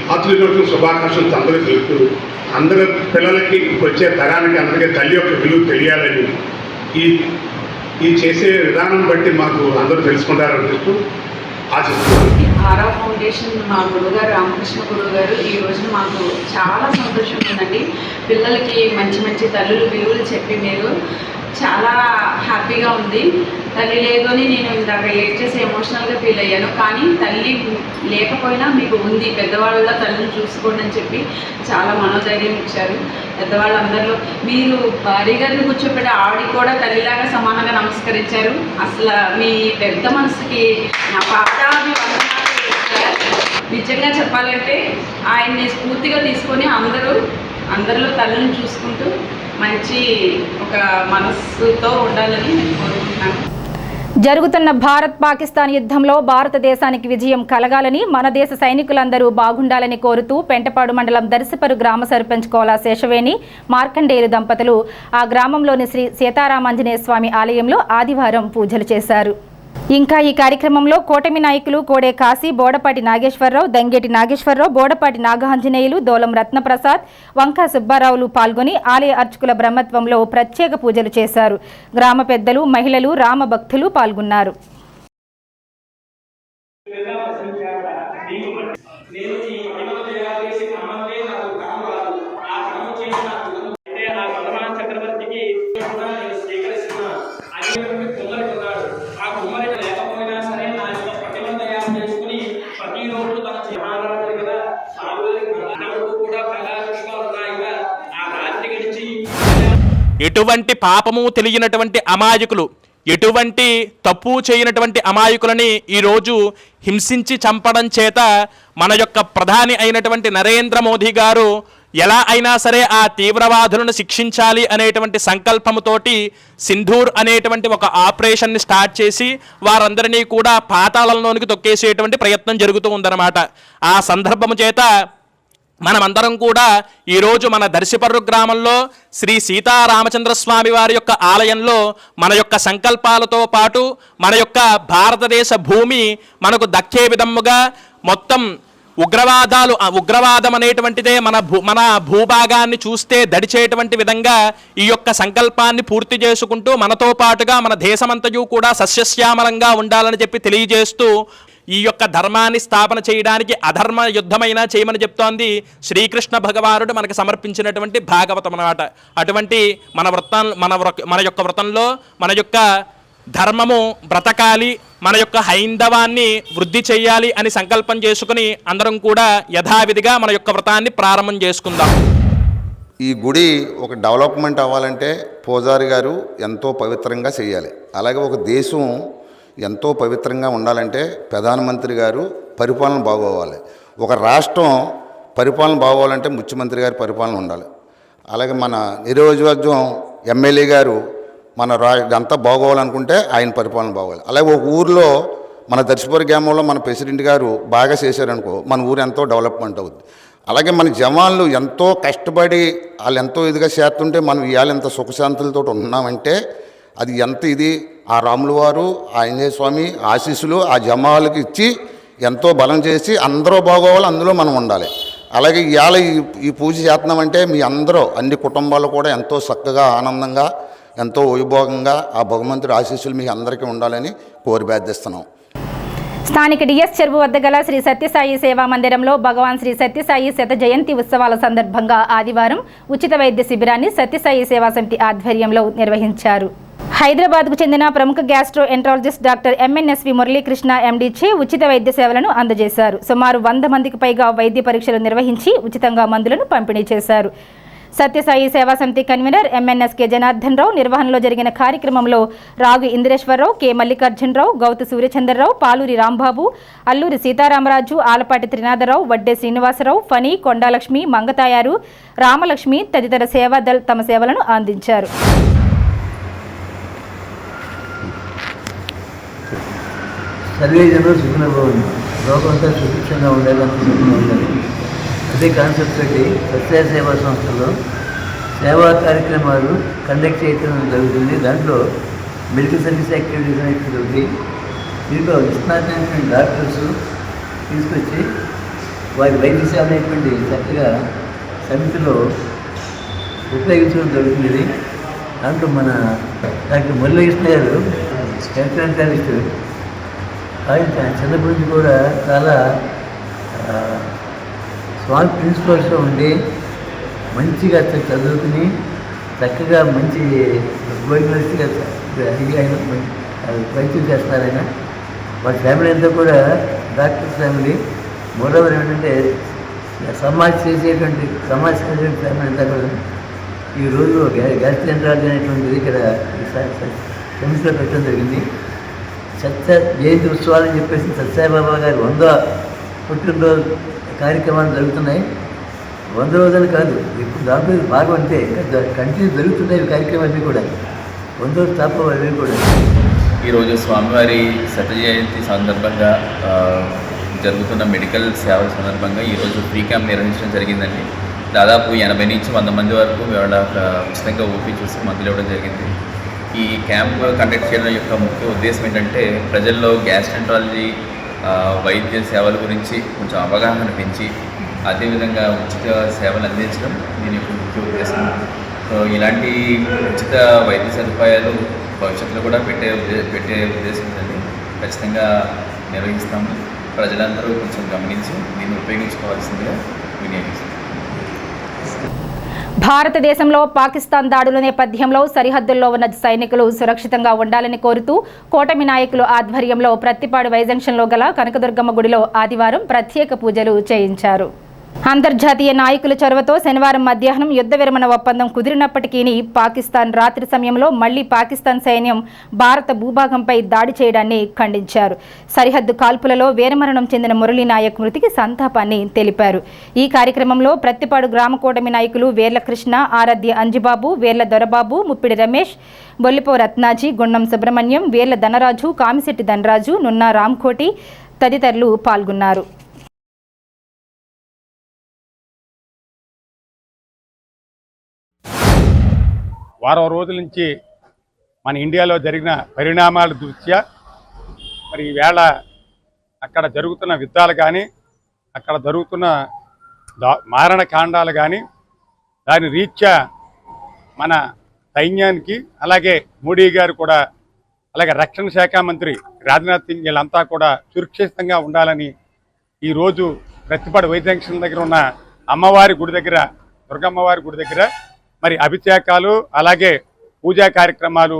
మాతృదినోత్సవం శుభాకాంక్షలు అందరికీ తెలుపుతూ, అందరి పిల్లలకి వచ్చే తరానికి అందరికీ తల్లి యొక్క విలువ తెలియాలని ఈ చేసే విధానం బట్టి మాకు అందరూ తెలుసుకుంటారనిపిస్తూ ఆశిస్తున్నాను. ఆరా ఫౌండేషన్ మా గురువుగారు రామకృష్ణ గురువు గారు ఈ రోజున మాకు చాలా సంతోషంగా ఉందండి. పిల్లలకి మంచి మంచి తల్లులు విలువలు చెప్పి మీరు చాలా హ్యాపీగా ఉంది. తల్లి లేదు అని నేను ఇందాక చేసి ఎమోషనల్గా ఫీల్ అయ్యాను. కానీ తల్లి లేకపోయినా మీకు ఉంది, పెద్దవాళ్ళ తల్లిని చూసుకోండి అని చెప్పి చాలా మనోధైర్యం ఇచ్చారు. పెద్దవాళ్ళందరిలో మీరు భార్య గారిని కూర్చోపెట్టి ఆవిడ కూడా తల్లిలాగా సమానంగా నమస్కరించారు. అసలు మీ పెద్ద మనసుకి నా పాదాభివందనాలు. నిజంగా చెప్పాలంటే ఆయన్ని స్ఫూర్తిగా తీసుకొని అందరిలో తల్లిని చూసుకుంటూ మంచి ఒక మనస్సుతో ఉండాలని నేను కోరుకుంటున్నాను. జరుగుతున్న భారత్ పాకిస్తాన్ యుద్ధంలో భారతదేశానికి విజయం కలగాలని, మన దేశ సైనికులందరూ బాగుండాలని కోరుతూ పెంటపాడు మండలం దర్శపరు గ్రామ సర్పంచ్ కోలా శేషవేణి, మార్కండేయులు దంపతులు ఆ గ్రామంలోని శ్రీ సీతారామాంజనేయ స్వామి ఆలయంలో ఆదివారం పూజలు చేశారు. ఇంకా ఈ కార్యక్రమంలో కూటమి నాయకులు కోడే కాశీ, బోడపాటి నాగేశ్వరరావు, దంగేటి నాగేశ్వరరావు, బోడపాటి నాగాంజనేయులు, దోలం రత్నప్రసాద్, వంకా సుబ్బారావులు పాల్గొని ఆలయ అర్చకుల బ్రహ్మత్వంలో ప్రత్యేక పూజలు చేశారు. గ్రామ పెద్దలు, మహిళలు, రామ భక్తులు పాల్గొన్నారు. ఎటువంటి పాపము తెలియనటువంటి అమాయకులు, ఎటువంటి తప్పు చేయనటువంటి అమాయకులని ఈరోజు హింసించి చంపడం చేత మన యొక్క ప్రధాని అయినటువంటి నరేంద్ర మోదీ గారు ఎలా అయినా సరే ఆ తీవ్రవాదులను శిక్షించాలి అనేటువంటి సంకల్పముతోటి సింధూర్ అనేటువంటి ఒక ఆపరేషన్ని స్టార్ట్ చేసి వారందరినీ కూడా పాతాళంలోనికి తొక్కేసేటువంటి ప్రయత్నం జరుగుతూ ఉందన్నమాట. ఆ సందర్భము చేత మనమందరం కూడా ఈరోజు మన దర్శిపర్రు గ్రామంలో శ్రీ సీతారామచంద్రస్వామి వారి యొక్క ఆలయంలో మన యొక్క సంకల్పాలతో పాటు మన యొక్క భారతదేశ భూమి మనకు దక్కే విధముగా మొత్తం ఉగ్రవాదం అనేటువంటిదే మన భూభాగాన్ని చూస్తే దడిచేటువంటి విధంగా ఈ యొక్క సంకల్పాన్ని పూర్తి చేసుకుంటూ మనతో పాటుగా మన దేశమంతయు కూడా సస్యశ్యామలంగా ఉండాలని చెప్పి తెలియజేస్తూ ఈ యొక్క ధర్మాన్ని స్థాపన చేయడానికి అధర్మ యుద్ధమైనా చేయమని చెప్తోంది శ్రీకృష్ణ భగవానుడు మనకు సమర్పించినటువంటి భాగవతం అన్నమాట. అటువంటి మన యొక్క వ్రతంలో మన యొక్క ధర్మము బ్రతకాలి, మన యొక్క హైందవాన్ని వృద్ధి చేయాలి అని సంకల్పం చేసుకుని అందరం కూడా యథావిధిగా మన యొక్క వ్రతాన్ని ప్రారంభం చేసుకుందాం. ఈ గుడి ఒక డెవలప్మెంట్ అవ్వాలంటే పూజారి గారు ఎంతో పవిత్రంగా చేయాలి. అలాగే ఒక దేశం ఎంతో పవిత్రంగా ఉండాలంటే ప్రధానమంత్రి గారు పరిపాలన బాగోవాలి. ఒక రాష్ట్రం పరిపాలన బాగోవాలంటే ముఖ్యమంత్రి గారి పరిపాలన ఉండాలి. అలాగే మన నియోజకవర్గం ఎమ్మెల్యే గారు ఇదంతా బాగోవాలనుకుంటే ఆయన పరిపాలన బాగోవాలి. అలాగే ఒక ఊరిలో మన దర్శిపూర్ గ్రామంలో మన ప్రెసిడెంట్ గారు బాగా చేశారనుకో మన ఊరు ఎంతో డెవలప్మెంట్ అవుద్ది. అలాగే మన జవాన్లు ఎంతో కష్టపడి వాళ్ళు ఎంతో ఇదిగా చేస్తుంటే మనం ఇవాళ ఎంత సుఖశాంతులతో ఉన్నామంటే అది ఎంత ఇది ఆ రాముల వారు ఆంజనేయ స్వామి ఆశీస్సులు ఆ జమాలకు ఇచ్చి ఎంతో బలం చేసి అందరూ బాగోవాలి, అందులో మనం ఉండాలి. అలాగే ఇవాళ ఈ పూజ చేస్తున్నామంటే మీ అందరూ అన్ని కుటుంబాలు కూడా ఎంతో చక్కగా ఆనందంగా ఎంతో వైభోగంగా ఆ భగవంతుడి ఆశీస్సులు మీ అందరికీ ఉండాలని కోరి ప్రార్థిస్తున్నాం. స్థానిక డిఎస్ చెరువు వద్ద గల శ్రీ సత్యసాయి సేవా మందిరంలో భగవాన్ శ్రీ సత్యసాయి శత జయంతి ఉత్సవాల సందర్భంగా ఆదివారం ఉచిత వైద్య శిబిరాన్ని సత్యసాయి సేవా సమితి ఆధ్వర్యంలో నిర్వహించారు. హైదరాబాద్కు చెందిన ప్రముఖ గ్యాస్ట్రో ఎంట్రాలజిస్ట్ డాక్టర్ ఎంఎన్ఎస్వి మురళీకృష్ణ ఎండి చే ఉచిత వైద్య సేవలను అందజేశారు. సుమారు 100 మందికి పైగా వైద్య పరీక్షలు నిర్వహించి ఉచితంగా మందులను పంపిణీ చేశారు. సత్యసాయి సేవా సమితి కన్వీనర్ ఎంఎన్ఎస్కే జనార్దన్ రావు నిర్వహణలో జరిగిన కార్యక్రమంలో రాగు ఇంద్రేశ్వరరావు, కె మల్లికార్జునరావు, గౌతు సూర్యచంద్రరావు, పాలూరి రాంబాబు, అల్లూరి సీతారామరాజు, ఆలపాటి త్రినాథరావు, వడ్డే శ్రీనివాసరావు, ఫణి, కొండాలక్ష్మి, మంగతాయారు, రామలక్ష్మి తదితర సేవాదళ్ తమ సేవలను అందించారు. సర్వేజనులు సుఖంగా ఉంది, లోకంతా సుభిక్షంగా ఉండేదానికి సుఖంగా ఉండాలి. అదే కాన్సెప్ట్ పెట్టి సత్య సేవా సంస్థలో సేవా కార్యక్రమాలు కండక్ట్ చేయడం జరుగుతుంది. దాంట్లో మెడికల్ సర్వీస్ యాక్టివిటీస్ అనేది ఉంది. దీంట్లో నిష్ణాతమైనటువంటి డాక్టర్స్ తీసుకొచ్చి వారి వైద్య సేవ అనేటువంటి చక్కగా సమితిలో ఉపయోగించడం జరుగుతుంది. దాంట్లో మన డాక్టర్ మురళీకృష్ణ గారు ఎంట్రన్స్ ఆయన చిన్నప్పటి నుంచి కూడా చాలా స్వామి ప్రిన్సిపల్స్లో ఉండి మంచిగా చదువుకుని చక్కగా మంచి యూనివర్సిటీగా ఆయన వైద్యం చేస్తారు. ఆయన వాళ్ళ ఫ్యామిలీ అంతా కూడా డాక్టర్ ఫ్యామిలీ. మూడవది ఏంటంటే సమాజ్ చేసేటువంటి ఫ్యామిలీ అంతా కూడా ఈరోజు గ్యాస్ట్రోఎంట్రాలజీ అనేటువంటిది ఇక్కడ సెమిస్లో పెట్టడం జరిగింది. సత్య జయంతి ఉత్సవాలని చెప్పేసి సత్యసాయిబాబా గారి 100వ పుట్టినరోజు కార్యక్రమాలు జరుగుతున్నాయి. 100 రోజులు కాదు, ఇప్పుడు దాంట్లో భాగం అంటే ఇంకా కంటిన్యూ జరుగుతున్నాయి కార్యక్రమాలు కూడా. 100వ స్థాపన అవి కూడా. ఈరోజు స్వామివారి శత జయంతి సందర్భంగా జరుగుతున్న మెడికల్ సేవల సందర్భంగా ఈరోజు ఫ్రీ క్యాంప్ నిర్వహించడం జరిగిందండి. దాదాపు 80 నుంచి 100 మంది వరకు వాళ్ళ ఉచితంగా ఓపీ చూసి మందులు ఇవ్వడం జరిగింది. ఈ క్యాంప్ కండక్ట్ చేయడం యొక్క ముఖ్య ఉద్దేశం ఏంటంటే ప్రజల్లో గ్యాస్ట్రెంట్రాలజీ వైద్య సేవల గురించి కొంచెం అవగాహన పెంచి అదేవిధంగా ఉచిత సేవలు అందించడం దీని యొక్క ముఖ్య ఉద్దేశం. సో ఇలాంటి ఉచిత వైద్య సదుపాయాలు భవిష్యత్తులో కూడా పెట్టే ఉద్దేశం ఉందండి. ఖచ్చితంగా నిర్వహిస్తాము. ప్రజలందరూ కొంచెం గమనించి దీన్ని ఉపయోగించుకోవాల్సిందిగా వినియోగిస్తాం. భారతదేశంలో పాకిస్తాన్ దాడుల నేపథ్యంలో సరిహద్దుల్లో ఉన్న సైనికులు సురక్షితంగా ఉండాలని కోరుతూ కూటమి నాయకులు ఆధ్వర్యంలో ప్రత్తిపాడు వైజంక్షన్లో గల కనకదుర్గమ్మ గుడిలో ఆదివారం ప్రత్యేక పూజలు చేయించారు. అంతర్జాతీయ నాయకుల చొరవతో శనివారం మధ్యాహ్నం యుద్ధ విరమణ ఒప్పందం కుదిరినప్పటికీ పాకిస్తాన్ రాత్రి సమయంలో మళ్లీ పాకిస్తాన్ సైన్యం భారత భూభాగంపై దాడి చేయడాన్ని ఖండించారు. సరిహద్దు కాల్పులలో వీరమరణం చెందిన మురళీ నాయక్ మృతికి సంతాపాన్ని తెలిపారు. ఈ కార్యక్రమంలో ప్రత్తిపాడు గ్రామ కూటమి నాయకులు వేర్ల కృష్ణ, ఆరాధ్య అంజిబాబు, వేర్ల దొరబాబు, ముప్పిడి రమేష్, బొల్లిపో రత్నాజీ, గుండం సుబ్రహ్మణ్యం, వేర్ల ధనరాజు, కామిశెట్టి ధనరాజు, నున్నా రామ్కోటి తదితరులు పాల్గొన్నారు. వారం రోజుల నుంచి మన ఇండియాలో జరిగిన పరిణామాల దృష్ట్యా మరి ఈవేళ అక్కడ జరుగుతున్న యుద్ధాలు కానీ అక్కడ జరుగుతున్న మారణకాండాలు కానీ దాని రీత్యా మన సైన్యానికి అలాగే మోడీ గారు కూడా అలాగే రక్షణ శాఖ మంత్రి రాజ్నాథ్ సింగ్ వీళ్ళంతా కూడా సురక్షితంగా ఉండాలని ఈరోజు ప్రత్తిపాడు వైజంక్షన్ దగ్గర ఉన్న అమ్మవారి గుడి దగ్గర దుర్గమ్మవారి గుడి దగ్గర మరి అభిషేకాలు అలాగే పూజా కార్యక్రమాలు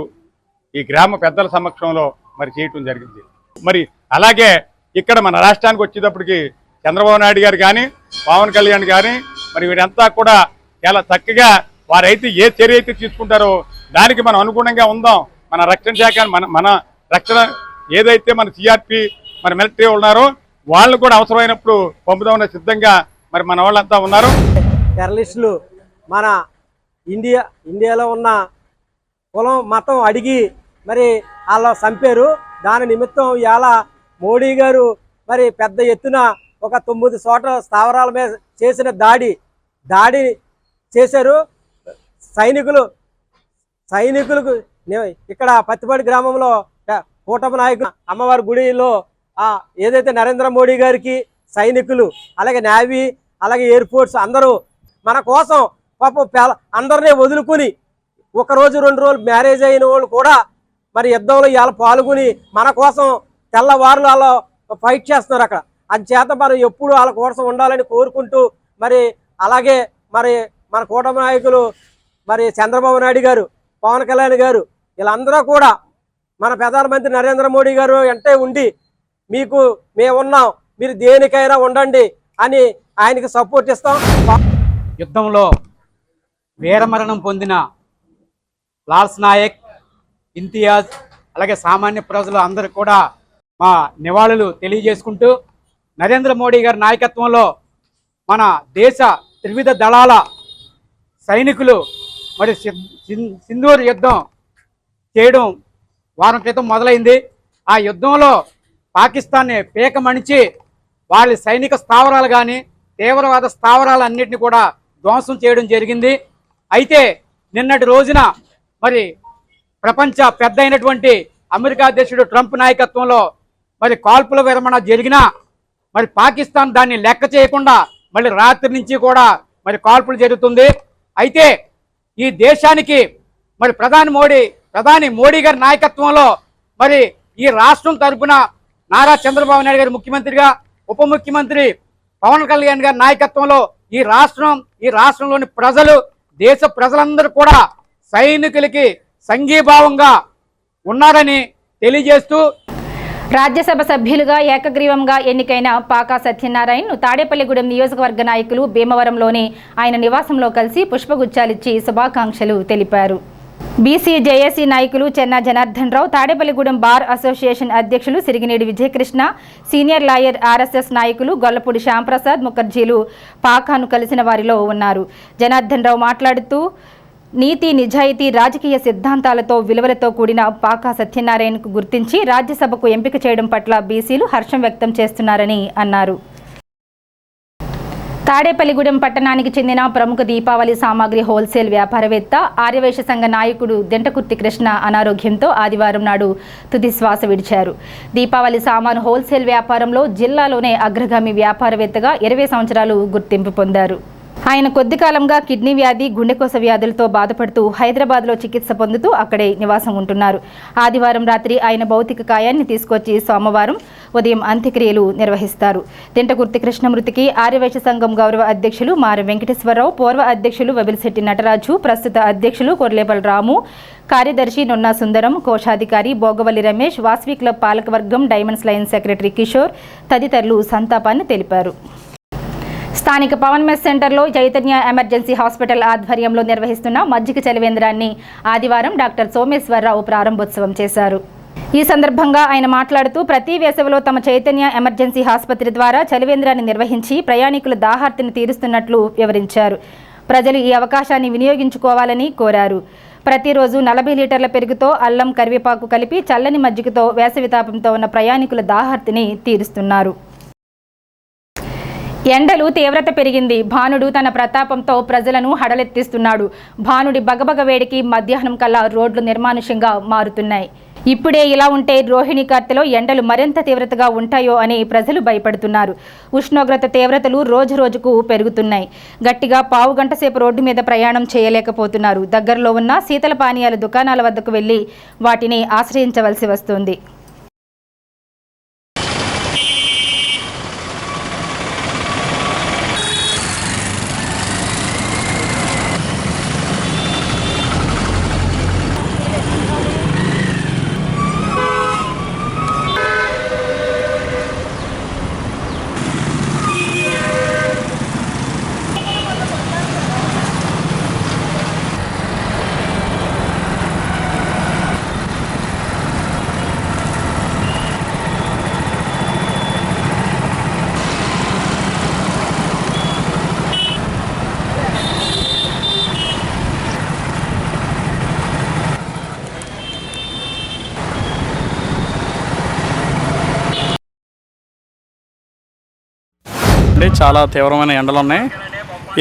ఈ గ్రామ పెద్దల సమక్షంలో మరి చేయటం జరిగింది. మరి అలాగే ఇక్కడ మన రాష్ట్రానికి వచ్చేటప్పటికి చంద్రబాబు నాయుడు గారు కానీ పవన్ కళ్యాణ్ కానీ మరి వీరంతా కూడా చాలా చక్కగా వారైతే ఏ చర్య అయితే తీసుకుంటారో దానికి మనం అనుగుణంగా ఉందాం. మన రక్షణ శాఖ మన రక్షణ ఏదైతే మన సిఆర్పి మన మిలిటరీ ఉన్నారో వాళ్ళని కూడా అవసరమైనప్పుడు పంపుదామన్న సిద్ధంగా మరి మన వాళ్ళంతా ఉన్నారు. టెర్రరిస్టులు మన ఇండియాలో ఉన్న కులం మతం అడిగి మరి వాళ్ళు చంపారు. దాని నిమిత్తం ఇవాళ మోడీ గారు మరి పెద్ద ఎత్తున ఒక 9 చోట్ల స్థావరాల మీద చేసిన దాడి చేశారు. సైనికులకు ఇక్కడ పత్తిపాడు గ్రామంలో కూటమి నాయకులు అమ్మవారి గుడిలో ఏదైతే నరేంద్ర మోడీ గారికి సైనికులు అలాగే నేవీ అలాగే ఎయిర్ ఫోర్స్ అందరూ మన కోసం పాపం అందరినీ వదులుకుని 1 రోజు 2 రోజులు మ్యారేజ్ అయిన వాళ్ళు కూడా మరి యుద్ధంలో ఇవాళ పాల్గొని మన కోసం తెల్లవారులు వాళ్ళు ఫైట్ చేస్తున్నారు అక్కడ. అందుచేత మనం ఎప్పుడు వాళ్ళ కోసం ఉండాలని కోరుకుంటూ మరి అలాగే మరి మన కూటమి నాయకులు మరి చంద్రబాబు నాయుడు గారు, పవన్ కళ్యాణ్ గారు వీళ్ళందరూ కూడా మన ప్రధానమంత్రి నరేంద్ర మోడీ గారు వెంటే ఉండి మీకు మేమున్నాం, మీరు దేనికైనా ఉండండి అని ఆయనకి సపోర్ట్ ఇస్తాం. యుద్ధంలో వీరమరణం పొందిన లాల్స్ నాయక్, ఇంతియాజ్ అలాగే సామాన్య ప్రజలు అందరూ కూడా మా నివాళులు తెలియజేసుకుంటూ నరేంద్ర మోడీ గారి నాయకత్వంలో మన దేశ త్రివిధ దళాల సైనికులు మరి సింధూర్ యుద్ధం చేయడం వారం క్రితం మొదలైంది. ఆ యుద్ధంలో పాకిస్తాన్ని పీకమణిచి వాళ్ళ సైనిక స్థావరాలు కానీ తీవ్రవాద స్థావరాలన్నింటినీ కూడా ధ్వంసం చేయడం జరిగింది. అయితే నిన్నటి రోజున మరి ప్రపంచ పెద్ద అయినటువంటి అమెరికా అధ్యక్షుడు ట్రంప్ నాయకత్వంలో మరి కాల్పుల విరమణ జరిగినా మరి పాకిస్తాన్ దాన్ని లెక్క చేయకుండా మళ్ళీ రాత్రి నుంచి కూడా మరి కాల్పులు జరుగుతుంది. అయితే ఈ దేశానికి మరి ప్రధాని మోడీ గారి నాయకత్వంలో మరి ఈ రాష్ట్రం తరపున నారా చంద్రబాబు నాయుడు గారి ముఖ్యమంత్రిగా, ఉప ముఖ్యమంత్రి పవన్ కళ్యాణ్ గారి నాయకత్వంలో ఈ రాష్ట్రంలోని ప్రజలు, దేశ ప్రజలందరూ కూడా సైనికులకి సంఘీభావంగా ఉన్నారని తెలియజేస్తూ రాజ్యసభ సభ్యులుగా ఏకగ్రీవంగా ఎన్నికైన పాకా సత్యనారాయణను తాడేపల్లిగూడెం నియోజకవర్గ నాయకులు భీమవరంలోని ఆయన నివాసంలో కలిసి పుష్పగుచ్చాలిచ్చి శుభాకాంక్షలు తెలిపారు. బీసీ జేఏసీ నాయకులు చెన్నా జనార్దన్ రావు, తాడేపల్లిగూడెం బార్ అసోసియేషన్ అధ్యక్షులు Sirigineedi Vijayakrishna, senior lawyer RSS నాయకులు గొల్లపూడి శ్యాంప్రసాద్ ముఖర్జీలు పాకాను కలిసిన వారిలో ఉన్నారు. జనార్దన్ రావు మాట్లాడుతూ నీతి, నిజాయితీ, రాజకీయ సిద్ధాంతాలతో విలువలతో కూడిన పాకా సత్యనారాయణకు గుర్తించి రాజ్యసభకు ఎంపిక చేయడం పట్ల బీసీలు హర్షం వ్యక్తం చేస్తున్నారని అన్నారు. తాడేపల్లిగూడెం పట్టణానికి చెందిన ప్రముఖ దీపావళి సామాగ్రి హోల్సేల్ వ్యాపారవేత్త ఆర్యవైశ్య సంఘ నాయకుడు దెంటకుర్తి కృష్ణ అనారోగ్యంతో ఆదివారం నాడు తుది శ్వాస విడిచారు. దీపావళి సామాను హోల్సేల్ వ్యాపారంలో జిల్లాలోనే అగ్రగామి వ్యాపారవేత్తగా 20 సంవత్సరాలు గుర్తింపు పొందారు. ఆయన కొద్ది కాలంగా కిడ్నీ వ్యాధి, గుండెకోశ వ్యాధులతో బాధపడుతూ హైదరాబాద్లో చికిత్స పొందుతూ అక్కడే నివాసం ఉంటున్నారు. ఆదివారం రాత్రి ఆయన భౌతిక కాయాన్ని తీసుకొచ్చి సోమవారం ఉదయం అంత్యక్రియలు నిర్వహిస్తారు. దెంటకుర్తి కృష్ణ మృతికి ఆర్యవైశ్య సంఘం గౌరవ అధ్యక్షులు మార వెంకటేశ్వరరావు, పూర్వ అధ్యక్షులు వబిలిశెట్టి నటరాజు, ప్రస్తుత అధ్యక్షులు కొర్లేపల్లి రాము, కార్యదర్శి నొన్నా సుందరం, కోశాధికారి బోగవల్లి రమేష్, వాసవి క్లబ్ పాలకవర్గం, డైమండ్స్ లైన్ సెక్రటరీ కిషోర్ తదితరులు సంతాపాన్ని తెలిపారు. స్థానిక పవన్ మెస్ సెంటర్లో చైతన్య ఎమర్జెన్సీ హాస్పిటల్ ఆధ్వర్యంలో నిర్వహిస్తున్న మజ్జిగ చలివేంద్రాన్ని ఆదివారం డాక్టర్ సోమేశ్వరరావు ప్రారంభోత్సవం చేశారు. ఈ సందర్భంగా ఆయన మాట్లాడుతూ ప్రతి వేసవిలో తమ చైతన్య ఎమర్జెన్సీ ఆసుపత్రి ద్వారా చలివేంద్రాన్ని నిర్వహించి ప్రయాణికుల దాహార్తిని తీరుస్తున్నట్లు వివరించారు. ప్రజలు ఈ అవకాశాన్ని వినియోగించుకోవాలని కోరారు. ప్రతిరోజు 40 లీటర్ల పెరుగుతో అల్లం, కరివేపాకు కలిపి చల్లని మజ్జిగతో వేసవి తాపంతో ఉన్న ప్రయాణికుల దాహార్తిని తీరుస్తున్నారు. ఎండలు తీవ్రత పెరిగింది. భానుడు తన ప్రతాపంతో ప్రజలను హడలెత్తిస్తున్నాడు. భానుడి బగబగ వేడికి మధ్యాహ్నం కల్లా రోడ్లు నిర్మానుష్యంగా మారుతున్నాయి. ఇప్పుడే ఇలా ఉంటే రోహిణి కార్తెలో ఎండలు మరింత తీవ్రతగా ఉంటాయో అని ప్రజలు భయపడుతున్నారు. ఉష్ణోగ్రత తీవ్రతలు రోజు రోజుకు పెరుగుతున్నాయి. గట్టిగా పావు గంట సేపు రోడ్డు మీద ప్రయాణం చేయలేకపోతున్నారు. దగ్గరలో ఉన్న శీతల పానీయాల దుకాణాల వద్దకు వెళ్లి వాటిని ఆశ్రయించవలసి వస్తుంది. చాలా తీవ్రమైన ఎండలు ఉన్నాయి.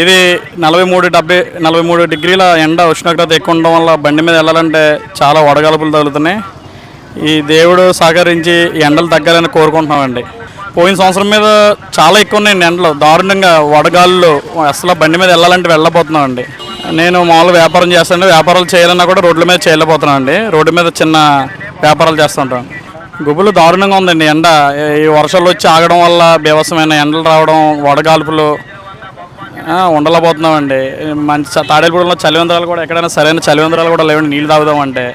ఇది 43 డిగ్రీల ఎండ ఉష్ణోగ్రత ఎక్కువ ఉండడం వల్ల బండి మీద వెళ్ళాలంటే చాలా వడగాల్పులు తగులుతున్నాయి. ఈ దేవుడు సహకరించి ఎండలు తగ్గాలని కోరుకుంటున్నామండి. పోయిన సంవత్సరం మీద చాలా ఎక్కువ ఉన్నాయండి ఎండలు, దారుణంగా వడగాళ్ళు. అసలు బండి మీద వెళ్ళాలంటే వెళ్ళబోతున్నామండి. నేను మామూలుగా వ్యాపారం చేస్తాను. వ్యాపారాలు చేయాలన్నా కూడా రోడ్ల మీద చేయలేకపోతున్నానండి. రోడ్డు మీద చిన్న వ్యాపారాలు చేస్తుంటాను. గుబులు దారుణంగా ఉందండి ఎండ. ఈ వర్షాలు వచ్చి ఆగడం వల్ల బీభత్సమైన ఎండలు రావడం, వడగాల్పులు ఉండలేకపోతున్నామండి. మంచి తాడేపల్లిగూడెంలో చలివేంద్రాలు కూడా ఎక్కడైనా సరైన చలివేంద్రాలు కూడా లేవండి నీళ్ళు తాగుదామంటే.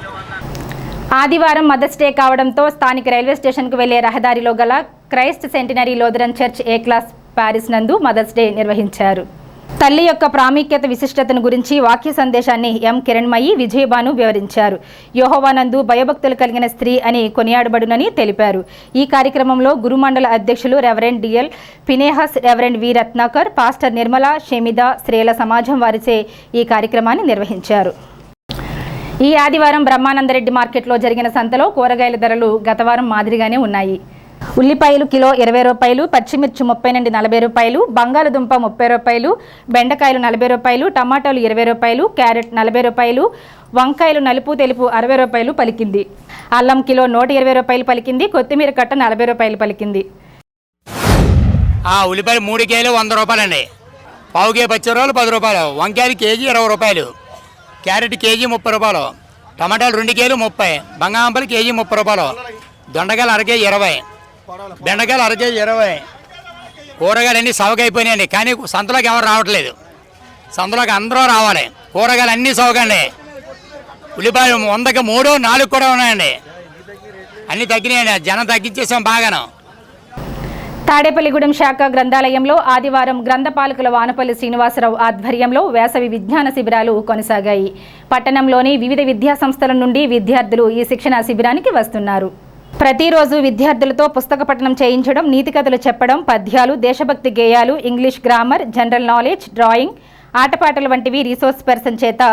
ఆదివారం మదర్స్ డే కావడంతో స్థానిక రైల్వే స్టేషన్కు వెళ్లే రహదారిలో గల క్రైస్ట్ సెంటినరీ లోథరన్ చర్చ్ ఏ క్లాస్ ప్యారిస్ నందు మదర్స్ డే నిర్వహించారు. తల్లి యొక్క ప్రాముఖ్యత, విశిష్టతను గురించి వాక్య సందేశాన్ని ఎం కిరణ్మయి, విజయభాను వివరించారు. యెహోవానందు భయభక్తులు కలిగిన స్త్రీ అని కొనియాడబడునని తెలిపారు. ఈ కార్యక్రమంలో గురుమండల అధ్యక్షులు reverend DL Phinehas, reverend V Ratnakar, pastor Nirmala, Shemida, స్త్రీల సమాజం వారిచే ఈ కార్యక్రమాన్ని నిర్వహించారు. ఈ ఆదివారం బ్రహ్మానందరెడ్డి మార్కెట్లో జరిగిన సంతలో కూరగాయల ధరలు గత వారం మాదిరిగానే ఉన్నాయి. ఉల్లిపాయలు కిలో 20 రూపాయలు, పచ్చిమిర్చి 30 నుండి 40 రూపాయలు, బంగాళదుంప 30 రూపాయలు, బెండకాయలు 40 రూపాయలు, టమాటాలు 20 రూపాయలు, క్యారెట్ 40 రూపాయలు, వంకాయలు నలుపు తెలుపు 60 రూపాయలు పలికింది. అల్లం కిలో 120 రూపాయలు పలికింది. కొత్తిమీర కట్ట 40 రూపాయలు పలికింది. ఉల్లిపాయలు 3 కేజీలు 100 రూపాయలండి. పావు కేజీ పచ్చి రూపాయలు 10 రూపాయలు, వంకాయలు కేజీ 20 రూపాయలు, క్యారెట్ కేజీ 30 రూపాయలు, టమాటాలు 2 కేజీలు 30, బంగాళదుంపలు కేజీ 30 రూపాయలు, దొండకాయలు అర కేజీ 20, బెండకాయలు అర కేజీ 20. కూరగాయలు అన్నీ సౌకైపోయినాయండి. కానీ సంతలోకి ఎవరు రావట్లేదు. సంతలోకి అందరూ రావాలి. కూరగాయలు అన్నీ సౌకండి. ఉల్లిపాయలు 100కి 3, 4 కూడా ఉన్నాయండి. అన్నీ తగ్గినాయండి. జనం తగ్గించేసాం బాగాను. తాడేపల్లిగూడెం శాఖ గ్రంథాలయంలో ఆదివారం గ్రంథపాలకుల వానపల్లి శ్రీనివాసరావు ఆధ్వర్యంలో వేసవి విజ్ఞాన శిబిరాలు కొనసాగాయి. పట్టణంలోని వివిధ విద్యా సంస్థల నుండి విద్యార్థులు ఈ శిక్షణ శిబిరానికి వస్తున్నారు. ప్రతిరోజు విద్యార్థులతో పుస్తక పఠనం చేయించడం, నీతి కథలు చెప్పడం, పద్యాలు, దేశభక్తి గేయాలు, English grammar, general knowledge, drawing, ఆటపాటలు వంటివి రిసోర్స్ పర్సన్ చేత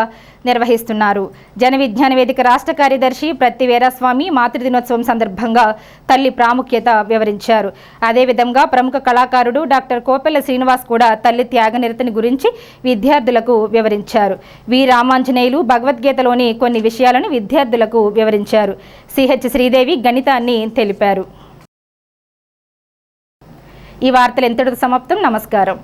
నిర్వహిస్తున్నారు. జన విజ్ఞాన వేదిక రాష్ట్ర కార్యదర్శి ప్రత్తి వీరస్వామి మాతృదినోత్సవం సందర్భంగా తల్లి ప్రాముఖ్యత వివరించారు. అదేవిధంగా ప్రముఖ కళాకారుడు డాక్టర్ కోపెల్ల శ్రీనివాస్ కూడా తల్లి త్యాగనిరతిని గురించి విద్యార్థులకు వివరించారు. వి రామాంజనేయులు భగవద్గీతలోని కొన్ని విషయాలను విద్యార్థులకు వివరించారు. సిహెచ్ శ్రీదేవి గణితాన్ని తెలిపారు. ఈ వార్తలు ఎంతటితో సమాప్తం. నమస్కారం.